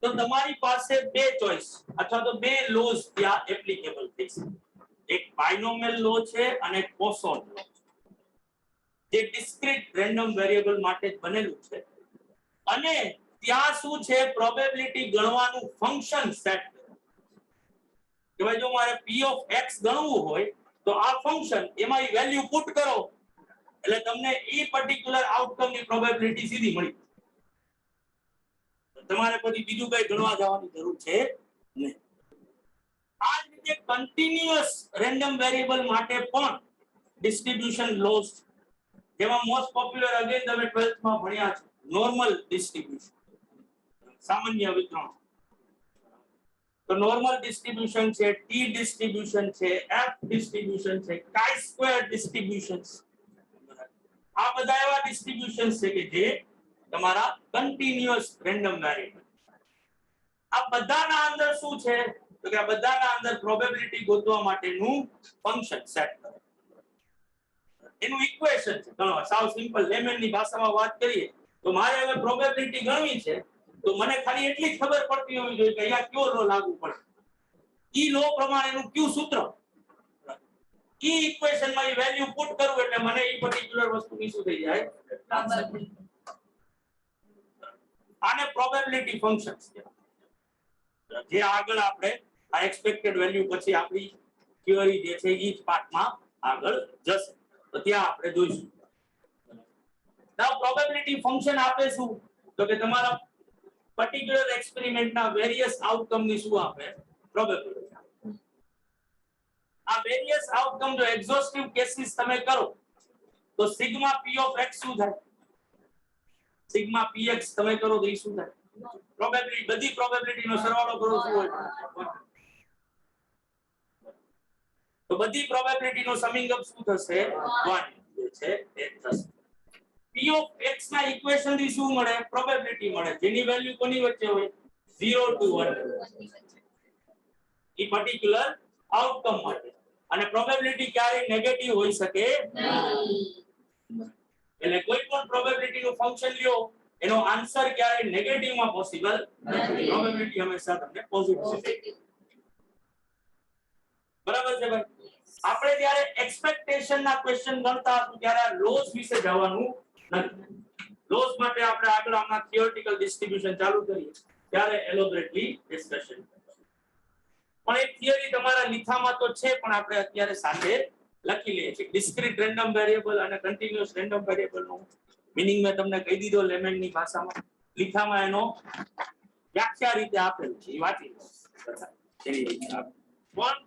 તો તમારી પાસે બે ચોઇસ અથવા તો બે લોઝ ત્યાં એપ્લિકેબલ થઈ શકે. એક બાયનોમિયલ લો છે અને એક પોસોન લો છે, જે ડિસ્ક્રીટ રેન્ડમ વેરિયેબલ માટે જ બનેલું છે. અને ત્યાં શું છે? પ્રોબેબિલિટી ગણવાનું ફંક્શન સેટ કે ભાઈ જો મારે p of x ગણવું હોય તો આ ફંક્શન એમાં ઈ વેલ્યુ પુટ કરો એટલે તમને ઈ પર્ટિક્યુલર આઉટકમ ની પ્રોબેબિલિટી સીધી મળી. તમારે પછી બીજું કઈ ગણવા જવાની જરૂર છે નહીં. આ જ રીતે કન્ટિન્યુઅસ રેન્ડમ વેરિયેબલ માટે પણ ડિસ્ટ્રીબ્યુશન લોસ, જેમાં મોસ્ટ પોપ્યુલર અગેન તમે 12th માં ભણ્યા છો નોર્મલ ડિસ્ટ્રીબ્યુશન. સામાન્ય વિતરણ. તો નોર્મલ ડિસ્ટ્રીબ્યુશન છે, ટી ડિસ્ટ્રીબ્યુશન છે, એફ ડિસ્ટ્રીબ્યુશન છે, કાઈ સ્ક્વેર ડિસ્ટ્રીબ્યુશન્સ. આ બધા એવા ડિસ્ટ્રીબ્યુશન્સ છે કે જે તમારા કન્ટિન્યુઅસ રેન્ડમ વેરિયેબલ. આ બધાના અંદર શું છે તો કે આ બધાના અંદર પ્રોબેબિલિટી ગોતવા માટેનું ફંક્શન સેટ કરો. એનું ઇક્વેશન છે. ગણો સાવ સિમ્પલ લેમેનની ભાષામાં વાત કરીએ તો મારે હવે પ્રોબેબિલિટી ગણવી છે તો મને ખાલી એટલી જ ખબર પડતી હોવી જોઈએ કે અહીંયા કયો લો લાગુ પડે. ઈ લો પ્રમાણેનું કયું સૂત્ર, ઈ ઇક્વેશનમાં ઈ વેલ્યુ પુટ કરું એટલે મને ઈ પર્ટિક્યુલર વસ્તુની શું થઈ જાય. આને પ્રોબેબિલિટી ફંક્શન્સ કહેવાય. જે આગળ આપણે આ એક્સપેક્ટેડ વેલ્યુ પછી આપણી થિયરી જે છે ઈ જ પાર્ટમાં આગળ જશે તો ત્યાં આપણે જોઈશું. now પ્રોબેબિલિટી ફંક્શન આપે શું તો કે તમારા પર્ટિક્યુલર એક્સપેરિમેન્ટના વેરિયસ આઉટકમની શું આપે પ્રોબેબિલિટી. આ વેરિયસ આઉટકમ જો એક્ઝોસ્ટિવ કેસીસ તમે કરો તો સિગ્મા p ઓફ x શું થાય, સિગ્મા px તમે કરો તો ઈ શું થાય પ્રોબેબિલિટી, બધી પ્રોબેબિલિટી નો સરવાળો કરો શું હોય તો બધી પ્રોબેબિલિટી નો સમિંગ અપ શું થશે 1 જે છે એ થશે. p ઓફ x ના ઇક્વેશન થી શું મળે પ્રોબેબિલિટી મળે જેની વેલ્યુ કોની વચ્ચે હોય 0 to 1 ઈ પર્ટિક્યુલર આઉટકમ માટે. અને પ્રોબેબિલિટી ક્યારે નેગેટિવ હોઈ શકે નહીં. એટલે કોઈ પણ પ્રોબેબિલિટી નું ફંક્શન લ્યો એનો આન્સર ક્યારે નેગેટિવ માં પોસિબલ નથી. પ્રોબેબિલિટી હંમેશા તમને પોઝિટિવ છે. બરાબર છે ભાઈ. આપણે જ્યારે એક્સપેક્ટેશન ના ક્વેશ્ચન ગણતા હતું ત્યારે આ લોસ વિશે જવાનું નથી. લોસ માટે આપણે આગળ આમાં થિયોરેટિકલ ડિસ્ટ્રીબ્યુશન ચાલુ કરીએ ત્યારે એલોબરેટલી ડિસ્કશન. પણ એક થિયરી તમારા લીખામાં તો છે પણ આપણે અત્યારે સાથે લખી લઈએ છીએ. ડિસ્ક્રીટ રેન્ડમ વેરિયેબલ અને કન્ટિન્યુઅસ રેન્ડમ વેરિયેબલ નો મીનિંગ મેં તમને કહી દીધો લેમેનની ભાષામાં. લીખામાં એનો વ્યાખ્યા રીતે આપેલું છે એ વાંચી લો. પણ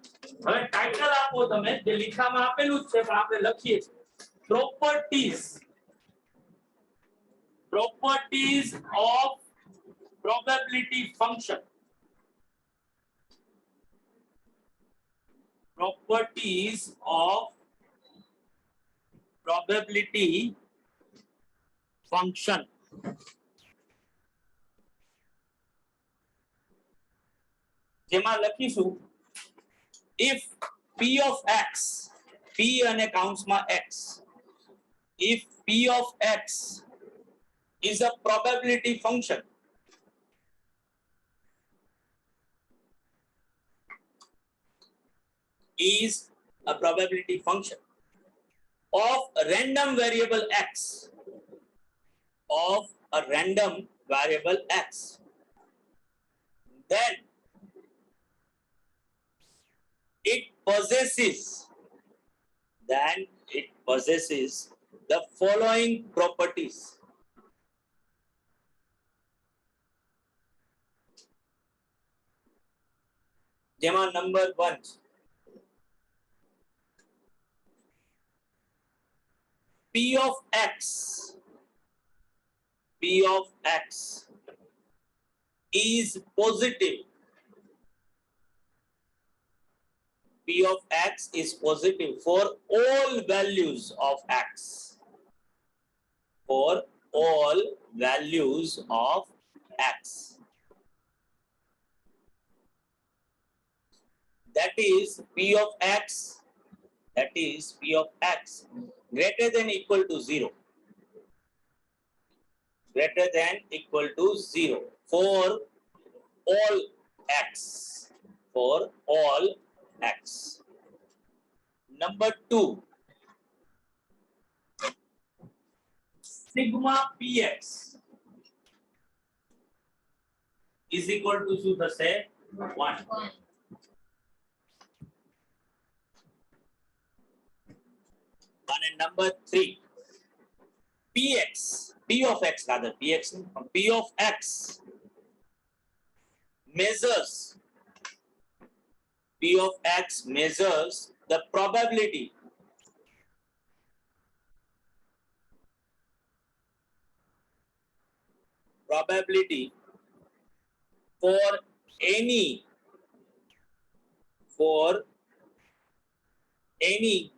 હવે ટાઇટલ આપો તમે જે લીખામાં આપેલું જ છે પણ આપણે લખીએ છીએ properties of probability function. Properties of probability function. જેમાં લખીશું if p of x, p અને કૌંસમાં x, if p of x is a probability function is a probability function of a random variable x, of a random variable x, then it possesses the following properties. જેમાં number 1 P of x is positive. P of x is positive for all values of x. For all values of x. That is P of x. That is P of x greater than equal to 0. Greater than equal to 0 for all x. For all x. Number 2. Sigma px is equal to શું થશે 1. And number 3, px, p of x rather, px, p of x measures, p of x measures the probability for any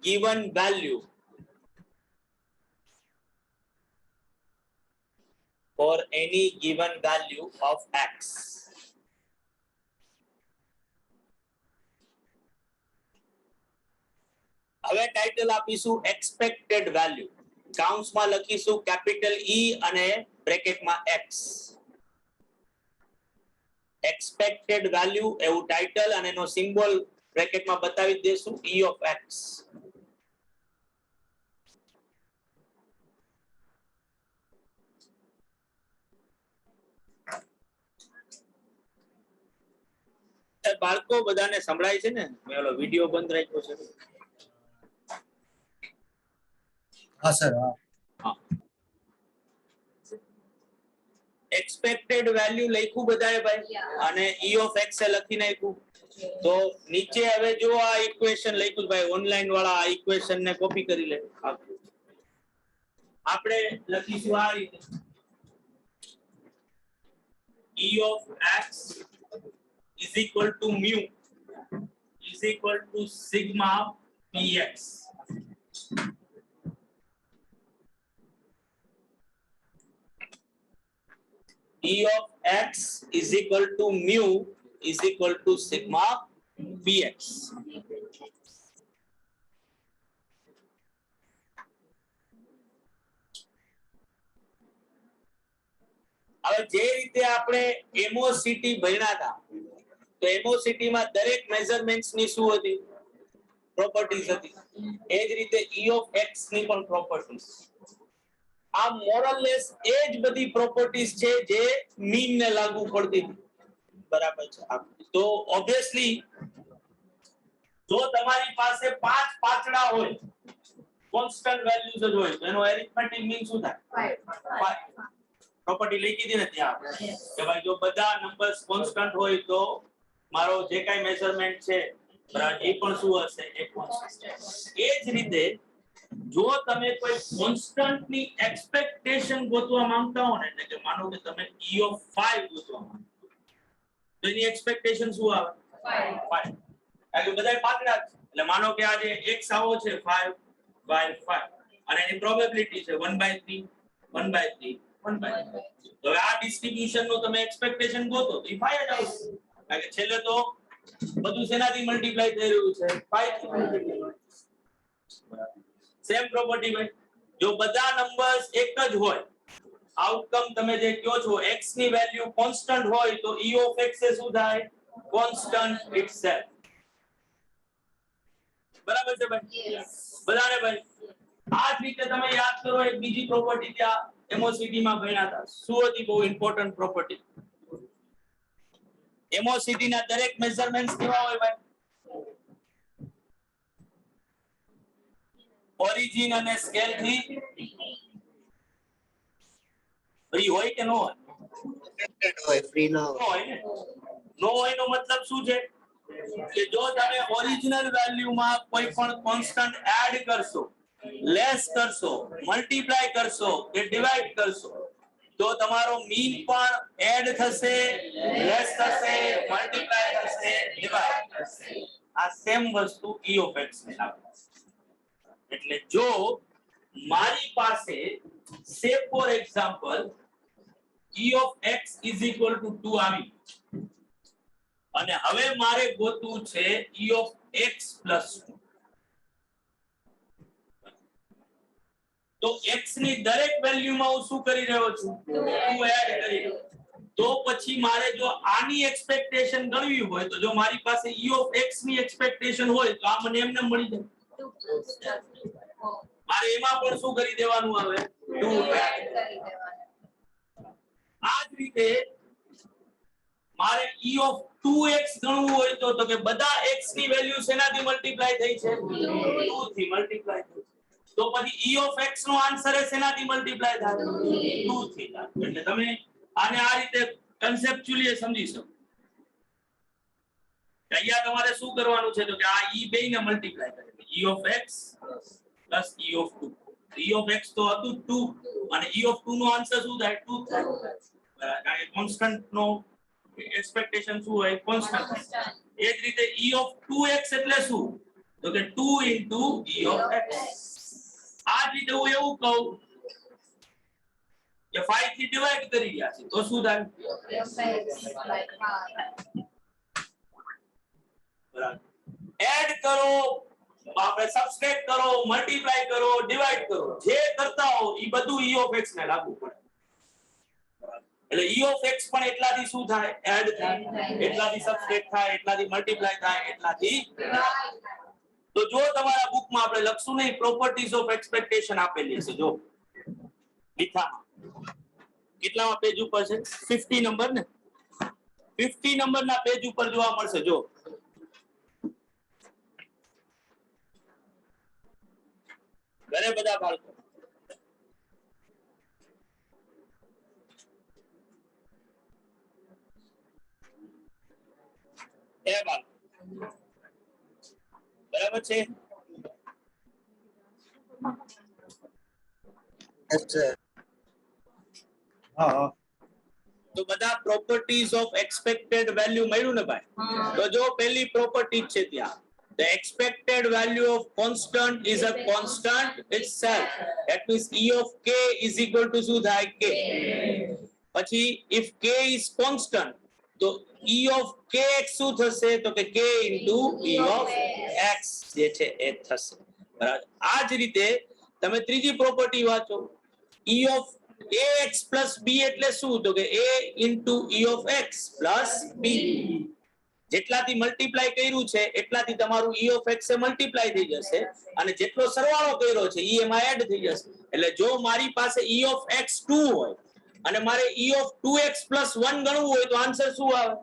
given value of x. હવે title આપીશું expected value, કાઉન્સમાં લખીશું capital E અને બ્રેકેટમાં x. Expected value એવું title અને એનો symbol બ્રેકેટમાં બતાવી દેશું E of x. બાળકો બધાને સંભળાય છે ને? મેં ઓલો વિડિયો બંધ રાખ્યો છે. हाँ सर हाँ હા, એક્સપેક્ટેડ વેલ્યુ લખ્યું બધાએ ભાઈ, અને E of x એ લખી નાખ્યું. તો નીચે હવે જો આ ઇક્વેશન લખ્યું ભાઈ, ઓનલાઈન વાળા આ ઇક્વેશન ને કોપી કરી લે. આપણે લખીશું આ રીતે E of x is equal to mu is equal to sigma px. E of x is equal to mu is equal to sigma px. હવે જે રીતે આપણે એમઓસીટી ભણ્યા હતા, તો એમઓસીટી માં દરેક મેઝરમેન્ટ્સ ની શું હતી? પ્રોપર્ટીઝ હતી. એ જ રીતે E of x ની પણ પ્રોપર્ટીઝ. આ મોરલેસ એ જ બધી પ્રોપર્ટીઝ છે જે મીન ને લાગુ પડતી હતી. બરાબર છે? તો ઓબ્વિયસલી જો તમારી પાસે 5 પાછડા હોય, કોન્સ્ટન્ટ વેલ્યુઝ જ હોય, તો એનો એરિથમેટિક મીન શું થાય? 5. પ્રોપર્ટી લખી દીધી ને ત્યાં કે ભાઈ જો બધા નંબર્સ કોન્સ્ટન્ટ હોય તો મારો જે કાઈ મેઝરમેન્ટ છે બરાબર એ પણ શું હશે? એ કોન્સ્ટન્ટ. એ જ રીતે જો તમે કોઈ કોન્સ્ટન્ટ ની એક્સપેક્ટેશન ગોતવા માંગતા હો ને, એટલે કે માનો કે તમે E of 5 ગોતવા માંગો, તો એની એક્સપેક્ટેશન શું આવે? 5. કારણ કે બધાય પાતળા છે, એટલે માનો કે આ જે x આવો છે 5 by 5 અને એની પ્રોબેબિલિટી છે 1/3 1/3 1/3. તો હવે આ ડિસ્ટ્રીબ્યુશન નો તમે એક્સપેક્ટેશન ગોતો તો એ 5 જ આવશે. કારણ કે છેલ્લે તો બધું શેનાથી મલ્ટીપ્લાય થઈ રહ્યું છે? 5 થી મલ્ટીપ્લાય. સેમ પ્રોપર્ટી ભાઈ, જો બધા નંબર્સ એક જ હોય, આઉટકમ તમે જે કહો છો x ની વેલ્યુ કોન્સ્ટન્ટ હોય, તો E of x એ શું થાય? Constant itself. બરાબર છે ભાઈ? બધાને ભાઈ આ જ રીતે તમે યાદ કરો એક બીજી પ્રોપર્ટી ત્યાં એમઓસીટી માં ભણ્યા હતા. શું હતી? બહુ ઇમ્પોર્ટન્ટ પ્રોપર્ટી. એમઓસીટી ના દરેક મેઝરમેન્ટ્સ કેવા હોય ભાઈ? ઓરિજિન અને સ્કેલ થી ફ્રી હોય કે નો હોય? હોય ફ્રી ના નો હોય ને. નો હોય નો મતલબ શું છે? કે જો તમે ઓરિજિનલ વેલ્યુમાં કોઈ પણ કોન્સ્ટન્ટ એડ કરશો, લેસ કરશો, મલ્ટીપ્લાય કરશો કે ડિવાઇડ કરશો, તો તમારો મીન પણ એડ થશે, લેસ થશે, મલ્ટીપ્લાય થશે, ડિવાઇડ થશે. આ સેમ વસ્તુ E of x ને લાગુ. એટલે જો મારી પાસે સે for example E of x is equal to 2 આવી, અને હવે મારે ગોતવું છે E of x plus 2. તો x ની દરેક વેલ્યુમાં હું શું કરી રહ્યો છું? 2 એડ કરી રહ્યો. તો પછી મારે જો આની એક્સપેક્ટેશન ગણવી હોય, તો જો મારી પાસે E of x ની એક્સપેક્ટેશન હોય, તો આ મને એમને મળી જાય. મારે એમાં પણ શું કરી દેવાનું આવે? 2 એડ કરી દેવાનું. આ જ રીતે મારે E of 2x ગણવું હોય તો કે બધા x ની વેલ્યુ શેનાથી મલ્ટીપ્લાય થઈ છે? 2 થી મલ્ટીપ્લાય થઈ છે. તો પછી E of x નો આન્સર એ શેનાથી મલ્ટીપ્લાય થાય? 2 થી થાય. એટલે તમે આને આ રીતે કન્સેપ્ચ્યુઅલી સમજી શકો. અહીંયા તમારે શું કરવાનું છે? તો કે આ E બેયને મલ્ટીપ્લાય કરે. E of x plus E of 2. E of x તો હતું 2 અને E of 2 નો આન્સર શું થાય? 2 થાય. કારણ કે કોન્સ્ટન્ટ નો એક્સપેક્ટેશન શું હોય કોન્સ્ટન્ટ એ જ રીતે e of 2x એટલે શું તો કે 2 into e of x આ જ રીતે હું એવું કહું કે 5 થી ડિવાઇડ કરી રહ્યા છે તો શું થાય એડ કરો આપણે સબસ્ટ્રેક્ટ કરો મલ્ટીપ્લાય કરો ડિવાઇડ કરો જે કરતા હો એ બધું e of x ને લાગુ પડે એટલે e of x પણ એટલાથી શું થાય એડ થાય એટલાથી સબસ્ટ્રેક્ટ થાય એટલાથી મલ્ટીપ્લાય થાય એટલાથી તો જો તમારા બુકમાં આપણે લખશું નહીં પ્રોપર્ટીઝ ઓફ એક્સપેક્ટેશન આપેલી હશે જો લીખામાં કેટલામાં પેજ ઉપર છે 50 નંબર ને 50 નંબરના પેજ ઉપર જોવા મળશે જો ઘરે બધા બાળકો એ બાળકો બરાબર છે Yes, sir. હા તો બધા પ્રોપર્ટીઝ ઓફ એક્સપેક્ટેડ વેલ્યુ મળ્યું ને ભાઈ તો જો પહેલી પ્રોપર્ટી છે ત્યાં the expected value of constant is a constant itself that means e of k is equal to શું થાય k પછી if k is constant તો e of kx શું થશે તો કે k into e of x જે છે એ થશે બરાબર આ જ રીતે તમે ત્રીજી પ્રોપર્ટી વાંચો e of ax plus b એટલે શું તો કે a into e of x plus b જેટલાથી મલ્ટીપ્લાય કર્યું છે એટલાથી તમારું e of x એ મલ્ટીપ્લાય થઈ જશે અને જેટલો સરવાળો કર્યો છે e એમાં એડ થઈ જશે એટલે જો મારી પાસે e of x 2 હોય અને મારે e of 2x plus 1 ગણવું હોય તો આન્સર શું આવે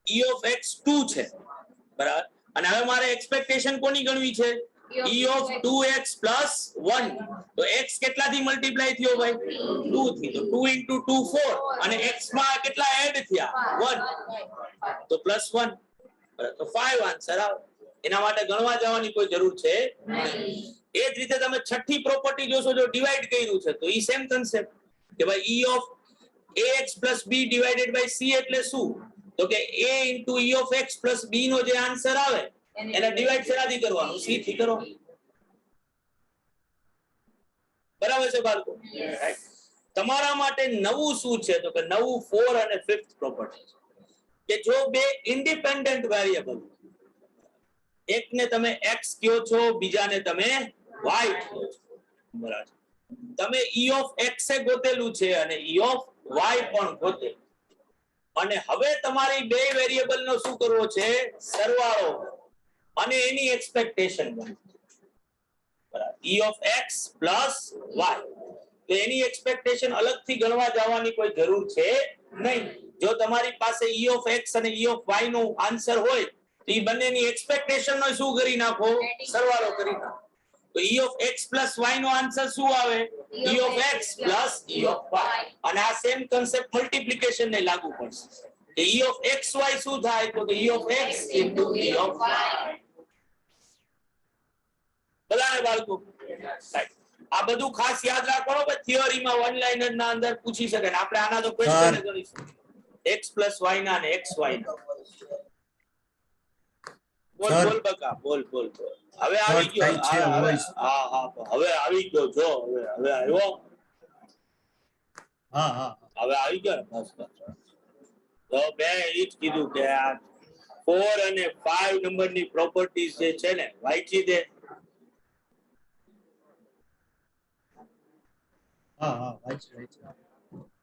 e of x 2 છે બરાબર અને હવે મારે એક્સપેક્ટેશન કોની ગણવી છે e of 2x plus 1 તો x કેટલાથી મલ્ટીપ્લાય થયો ભાઈ 2 થી તો 2 into 2 4 અને x માં કેટલા એડ થયા 1 તો પ્લસ 1 તો 5 આન્સર આવે એના માટે ગણવા જવાની કોઈ જરૂર છે નહીં એ જ રીતે તમે છઠ્ઠી પ્રોપર્ટી જોશો જો ડિવાઇડ કર્યું છે તો ઈ સેમ કન્સેપ્ટ કે ભાઈ e of ax plus b divided by c એટલે શું તો કે a into e of x plus b નો જે આન્સર આવે એને ડિવાઇડ શેનાથી કરવાનું c થી કરો બરાબર છે બાળકો તમારા માટે નવું શું છે તો કે નવું 4 અને 5th પ્રોપર્ટી કે જો બે ઇન્ડિપેન્ડન્ટ વેરિયેબલ એકને તમે x કહો છો બીજાને તમે y કહો છો બરાબર તમે e of x એ ગોતેલું છે અને e of y પણ ગોતે અને હવે તમારી બે વેરિયેબલ નો શું કરવો છે સરવાળો અને એની એક્સપેક્ટેશન બરાબર e of x plus y તો એની એક્સપેક્ટેશન અલગથી ગણવા જવાની કોઈ જરૂર છે નહીં જો તમારી પાસે e of x અને e of y નો આન્સર હોય તો ઈ બંનેની એક્સપેક્ટેશન નો શું કરી નાખો સરવાળો કરી નાખો તો e of x plus y નો આન્સર શું આવે e of x plus e of y અને આ સેમ કન્સેપ્ટ મલ્ટીપ્લિકેશન ને લાગુ પડશે કે e of xy શું થાય તો કે e of x into e of y બરાબર બાળકો આ બધું ખાસ યાદ રાખવાનું કે થિયરીમાં વન લાઇનર ના અંદર પૂછી શકે ને આપણે આના તો ક્વેશ્ચન કરીશું x plus y ના અને xy ના બોલ બોલ બકા બોલ બોલ હવે આવી ગયો હા હા હવે આવી ગયો જો હવે આવ્યો હા હા હવે આવી ગયો બસ બસ તો બે ઈ જ કીધું કે આ 4 અને 5 નંબરની પ્રોપર્ટીઝ જે છે ને વાંચી દે હા હા right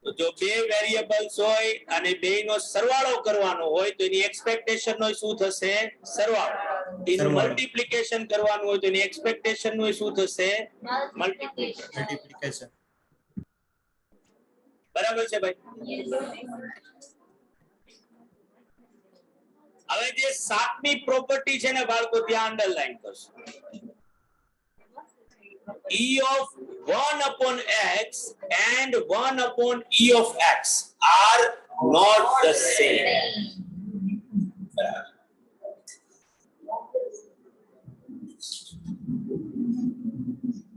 તો જો બે વેરિયેબલ્સ હોય અને બેયનો સરવાળો કરવાનો હોય તો એની એક્સપેક્ટેશન નો શું થશે સરવાળો એનું મલ્ટીપ્લિકેશન કરવાનું હોય તો એની એક્સપેક્ટેશન નો શું થશે multiplication બરાબર છે ભાઈ હવે જે સાતમી પ્રોપર્ટી છે ને બાળકો ત્યાં અંડરલાઈન કરશો e of 1 upon x and 1 upon e of x are not the same.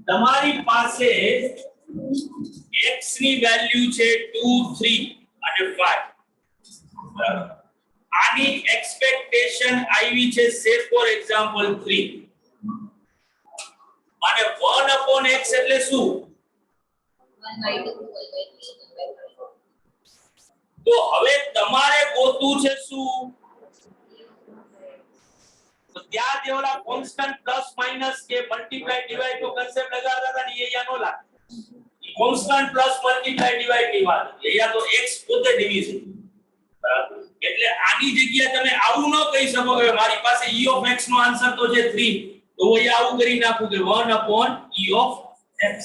તમારી પાસે x ની વેલ્યુ છે 2 3 અને 5 આની એક્સપેક્ટેશન આવી છે સે ફોર એક્ઝામ્પલ 3 અને 1/x એટલે શું? તો હવે તમારે ગોતવું છે શું? તો ત્યાં જે ઓલા કોન્સ્ટન્ટ પ્લસ માઈનસ કે મલ્ટીપ્લાય ડિવાઇડ નો કન્સેપ્ટ લગાડતા હતા ને એ અહીંયા નો લાગે. કોન્સ્ટન્ટ પ્લસ મલ્ટીપ્લાય ડિવાઇડ ની વાત. અહીંયા તો x પોતે ડિવિઝન. બરાબર. એટલે આની જગ્યાએ તમે આવું ન કહી શકો કે મારી પાસે e of x નો આન્સર તો છે 3. તો અહીંયા આવું કરી નાખું કે 1/e of x.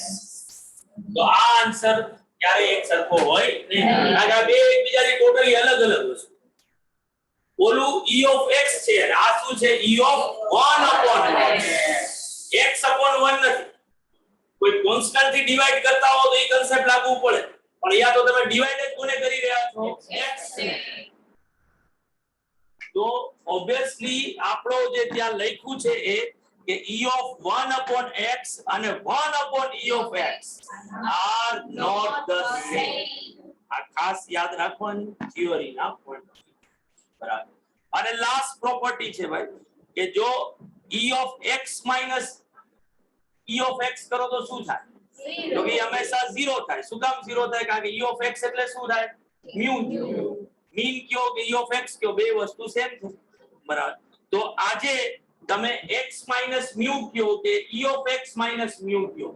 તો આ આન્સર ક્યારે એક સરખો હોય નહીં. આ બે એકબીજાની ટોટલી અલગ અલગ વસ્તુ. ઓલું e of x છે અને આ શું છે? e of 1/x. x/1 નથી. કોઈ કોન્સ્ટન્ટ થી ડિવાઇડ કરતા હો તો એ કન્સેપ્ટ લાગુ પડે. પણ અહીંયા તો તમે ડિવાઇડ જ કોને કરી રહ્યા છો? x. તો ઓબ્વિયસલી આપણો જે ત્યાં લખ્યું છે એ કે e of 1/x અને 1/e of x are not the same. આ ખાસ યાદ રાખવાની થિયરી ના પોઈન્ટ. બરાબર. અને લાસ્ટ પ્રોપર્ટી છે ભાઈ કે જો e of x minus e of x કરો તો શું થાય? તો કે હંમેશા 0 થાય. શું કામ 0 થાય? કારણ કે e of x એટલે શું થાય? mu. મીન કયો કે e of x કયો, બે વસ્તુ સેમ છે. બરાબર. તો આજે તમે x minus mu કયો કે e of x minus mu કયો,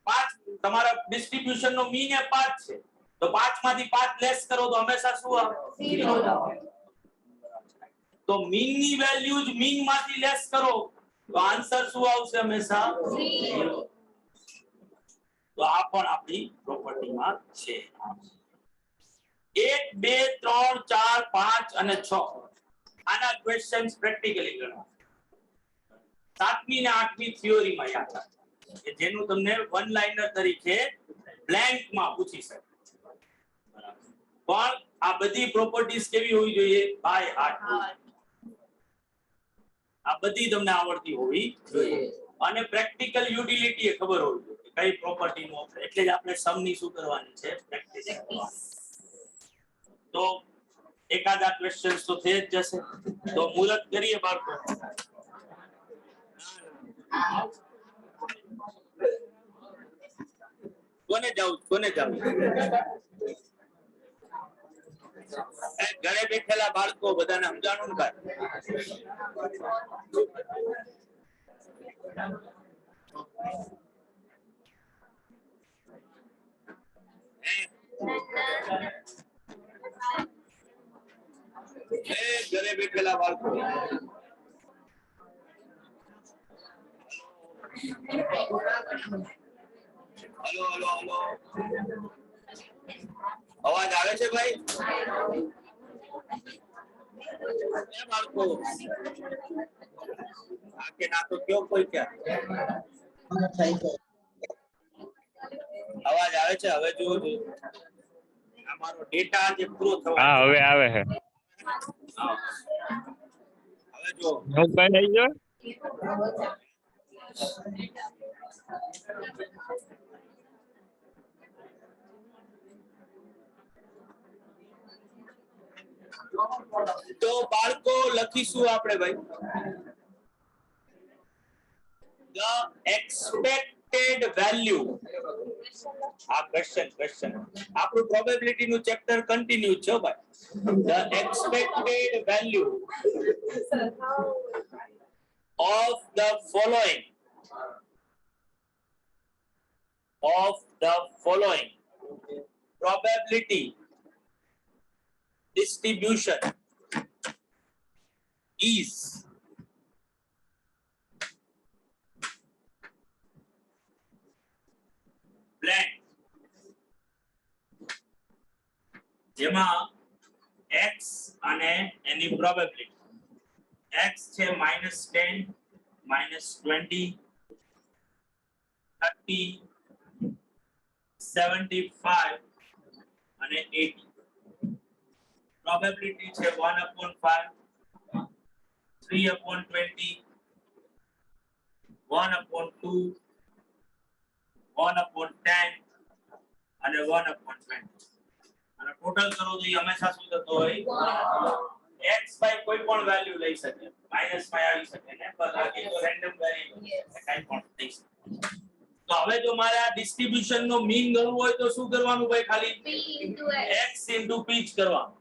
5 તમારા ડિસ્ટ્રીબ્યુશન નો મીન એ 5 છે. તો 5 માંથી 5 લેસ કરો તો હંમેશા શું આવે? 0 આવે. તો મીન ની વેલ્યુ જ મીન માંથી લેસ કરો તો આન્સર શું આવશે? હંમેશા 0. તો આ પણ આપણી પ્રોપર્ટીમાં છે. 1 2 3 4 5 અને 6 આના ક્વેશ્ચન્સ પ્રેક્ટિકલી ગણો. 7મી અને 8મી થિયરીમાં યાદ રાખો કે જેનું તમને વન લાઇનર તરીકે બ્લેન્ક માં પૂછી શકે. પણ આ બધી પ્રોપર્ટીઝ કેવી હોવી જોઈએ? By heart. આ બધી તમને આવડતી હોવી જોઈએ અને પ્રેક્ટિકલ યુટિલિટી એ ખબર હોવી જોઈએ કઈ પ્રોપર્ટી નો. એટલે જ આપણે સમ ની શું કરવાની છે? પ્રેક્ટિસ કરવાની. તો એકાદા ક્વેશ્ચન્સ તો થઈ જ જશે. તો મુહૂર્ત કરીએ બાળકો. કોને જાવ ઘરે બેઠેલા બાળકો બધાને સમજાણું ને ઘરે બેઠેલા બાળકો હલો હલો હલો અવાજ આવે છે ભાઈ? બાળકો આ કે ના તો કયો કોઈ ક્યાં અવાજ આવે છે? હવે જુઓ અમારો ડેટા જે પૂરો થયો. હા હવે આવે છે. હવે જો હું કઈ થઈ ગયો. તો બાળકો લખીશું આપણે ભાઈ the expected value. આ ક્વેશ્ચન આપણું પ્રોબેબિલિટી નું ચેપ્ટર કન્ટિન્યુ છે ભાઈ. the expected value of the following probability distribution is blank. જેમાં x અને એની પ્રોબેબિલિટી x છે -10 -20 30 75 અને 80. probability છે 1/5 3/20 1/2 1/10 અને 1/20. અને અને ટોટલ કરો તો એ હંમેશા શું થતો હોય x બાય કોઈ પણ વેલ્યુ લઈ શકે માઈનસ માં આવી શકે ને પર બાકી તો રેન્ડમ વેરિયેબલ કાઈ પણ થઈ શકે તો હવે જો મારે આ ડિસ્ટ્રીબ્યુશન નો મીન ગણવું હોય તો શું કરવાનું ભાઈ ખાલી p into x into p જ કરવાનું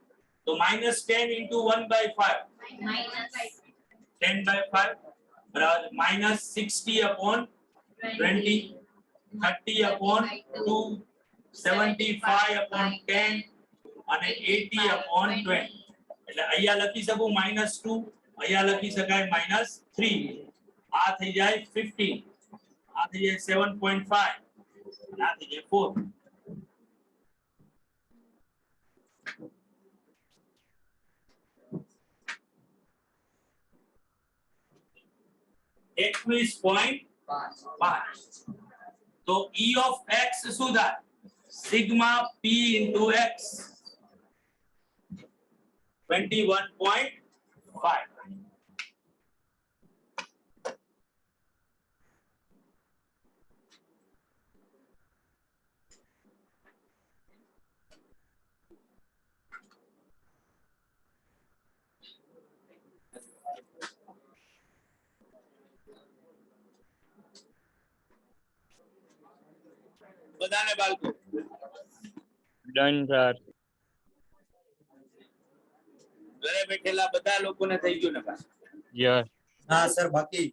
તો -10 into 1/5 minus 10/5 બરાબર -60 upon 20 30 upon 2 75 upon 10 અને 80 upon 20 એટલે અહીંયા લખી શકું -2 અહીંયા લખી શકાય -3 આ થઈ જાય 15 આ થઈ જાય 7.5 અને આ થઈ જાય 4 21.5 तो E of x શું થાય sigma p into x 21.5 બધાને બાળકો ડન સર ઘરે બેઠેલા બધા લોકોને થઈ ગયું ને પાછું યસ हाँ सर बाकी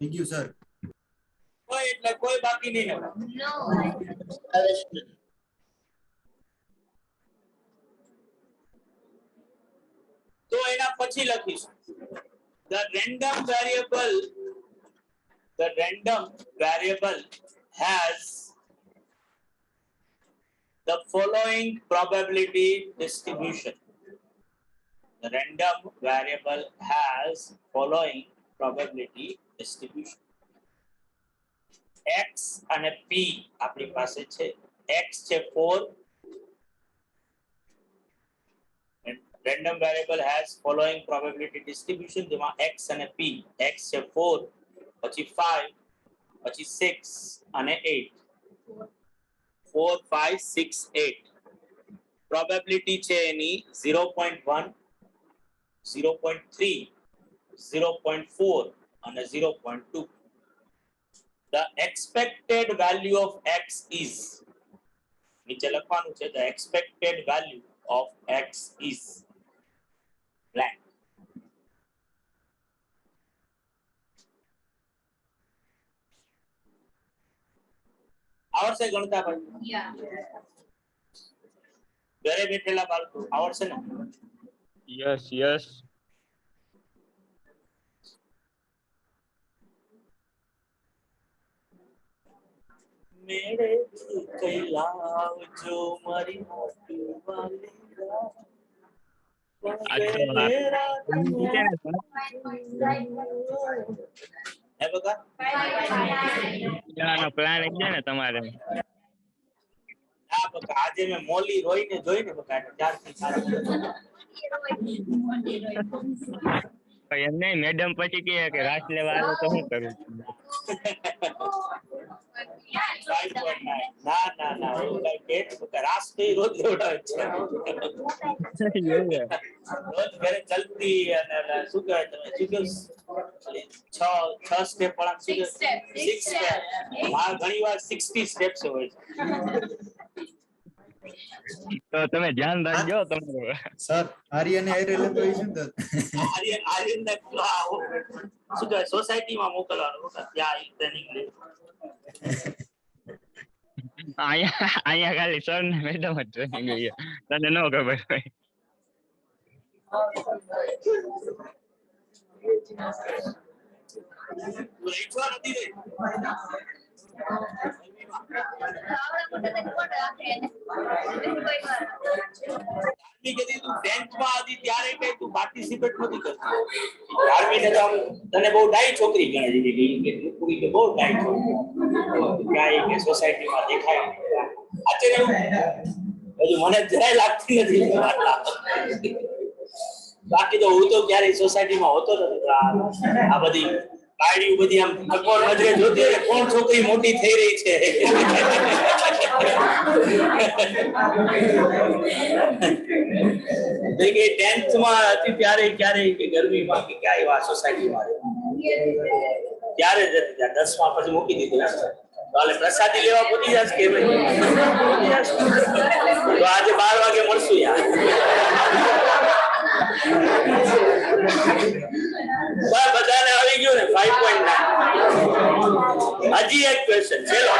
थैंक यू सर કોઈ એટલે કોઈ બાકી નહીં ને no તો એના પછી લખીશું the random variable has the following probability distribution. The random variable has following probability distribution. x અને p આપણી પાસે છે x છે 4 and random variable has following probability distribution જેમાં x અને p x છે 4 પછી 5 પછી 6 અને 8 4 5 6 8 probability છે એની 0.1 0.3 0.4 અને 0.2 the expected value of x is નીચે લખવાનું છે the expected value of x is blank આવડશે ગણતા ભાઈ yeah ઘરે બેઠેલા બાળકો આવડશે ને યસ યસ મેરે કઈ લાવજો મારી મોટી વાલી હે બકા પ્લાન એક છે ને તમારે હા બકા આજે મેં મોલી રોઈને જોઈને બકા ત્યારથી સારું એમ નહીં મેડમ પછી કહે કે રાસ લેવા આવે તો હું કરું ના ના ના એવું કઈ કે બકા રાસ તો ઈ રોજ લેવડાવે છે રોજ ઘરે ચલતી અને શું કહેવાય તમે શું કહો 6 સ્ટેપ વાળા શું કહે 6 સ્ટેપ હા ઘણીવાર 60 સ્ટેપ્સ હોય છે તો તમે ધ્યાન રાખજો તમારું सर आर्यन ने आयरे लेतो है શું તો આર્યન ને શું કહે સોસાયટીમાં મોકલવાનું બકા ત્યાં ઈ ટ્રેનિંગ લે અહીંયા ખાલી સર ને મેડમ જ ટ્રેનિંગ લઈએ તને ન ખબર હોય લઈવા નથી રે આવડા મોટા તને કોણ રાખે એને કોઈ વાર ઈ કદી તું 10th માં હતી ત્યારે કે તું પાર્ટિસિપેટ નથી કરતી 11મી ને તો આમ તને બહુ ડાઈ છોકરી ગણાય દીધી કે પૂરી કે બહુ ડાઈ છોકરી કાઈ કે સોસાયટીમાં દેખાય આશ્ચર્ય હજુ મને જરાય લાગતી નથી બાકી તો હું તો ક્યારેય સોસાયટીમાં હોતો નથી તો આ બધી બાયડીઓ બધી આમ ટકોર નજરે જોતી હોય કે કોણ છોકરી મોટી થઈ રહી છે કે 10th માં હતી ત્યારે ક્યારેય કે ગરમીમાં કે ક્યાંય એવા સોસાયટીમાં ત્યારે જ હતી ત્યાં 10 માં પછી મૂકી દીધું કાલે પ્રસાદી લેવા પહોંચી જશે કે ભાઈ તો આજે 12 વાગે મળશું યાર બધાને આવી ગયું ને 5.9 હજી એક ક્વેશ્ચન ચલો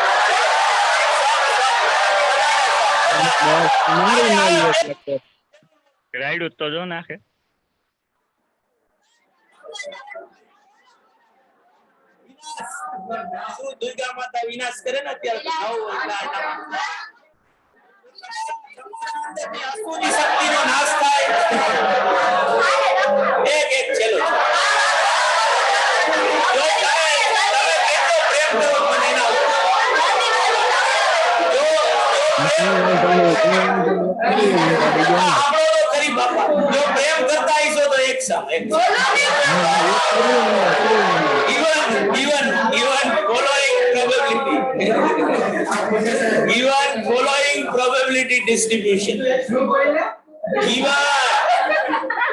રાઈડ તો જો નાખે શું દુર્ગા માતા વિનાશ કરે ને અત્યારે આસુની શક્તિનો નાશ થાય એક ચલો જો તમે કેટલો પ્રેમ કરો મને એના ખરી બાપા જો પ્રેમ કરતા હશો તો એક સામે even following probability distribution even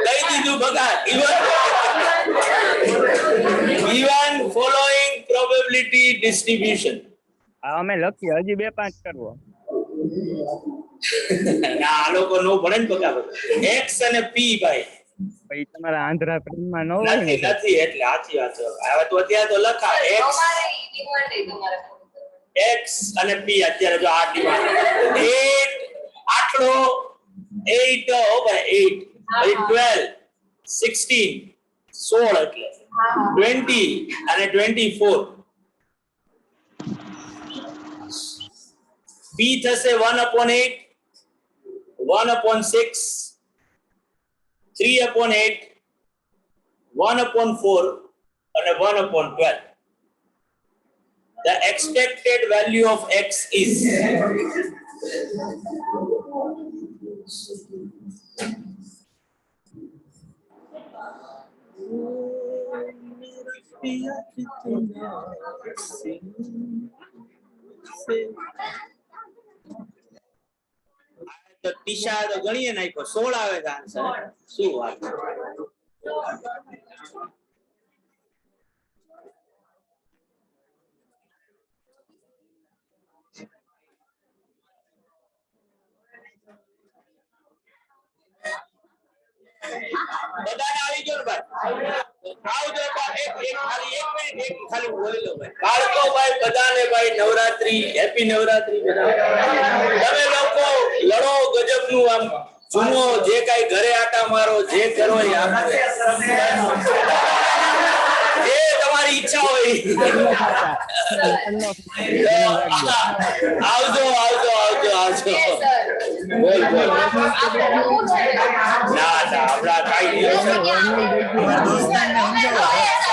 કહી દીધું બગા even following probability distribution અમે લખીએ હજી 2-5 કરવો ના આ લોકો નો ભણે ને બગા x અને p ભાઈ પછી તમારા આંધ્રા પ્રેમમાં ન હોય ને નથી એટલે સાચી વાત છે હવે તો અત્યારે તો લખા x અને p અત્યારે જો આ ડિમાન્ડ 8 આટલો 8 ઓ ભાઈ 8 12 16 16 એટલે 20 અને 24 p થશે 1/8 1/6 3/8 1/4 and 1/12. The expected value of x is તો ટીશા તો ગણીએ નાખ્યો 16 આવે છે આન્સર શું વાત બધાને આવી ગયો ને ભાઈ આવજો એક મિનિટ ખાલી બોલી લો ભાઈ બાળકો ભાઈ બધાને ભાઈ નવરાત્રી હેપી નવરાત્રી બધા તમે લોકો લડો ગજબનું આમ જુમો જે કાઈ ઘરે આટા મારો જે કરો એ જે તમારી ઈચ્છા હોય આવજો બોલ ના હમણાં કાઈ દોસ્તારને સમજાવો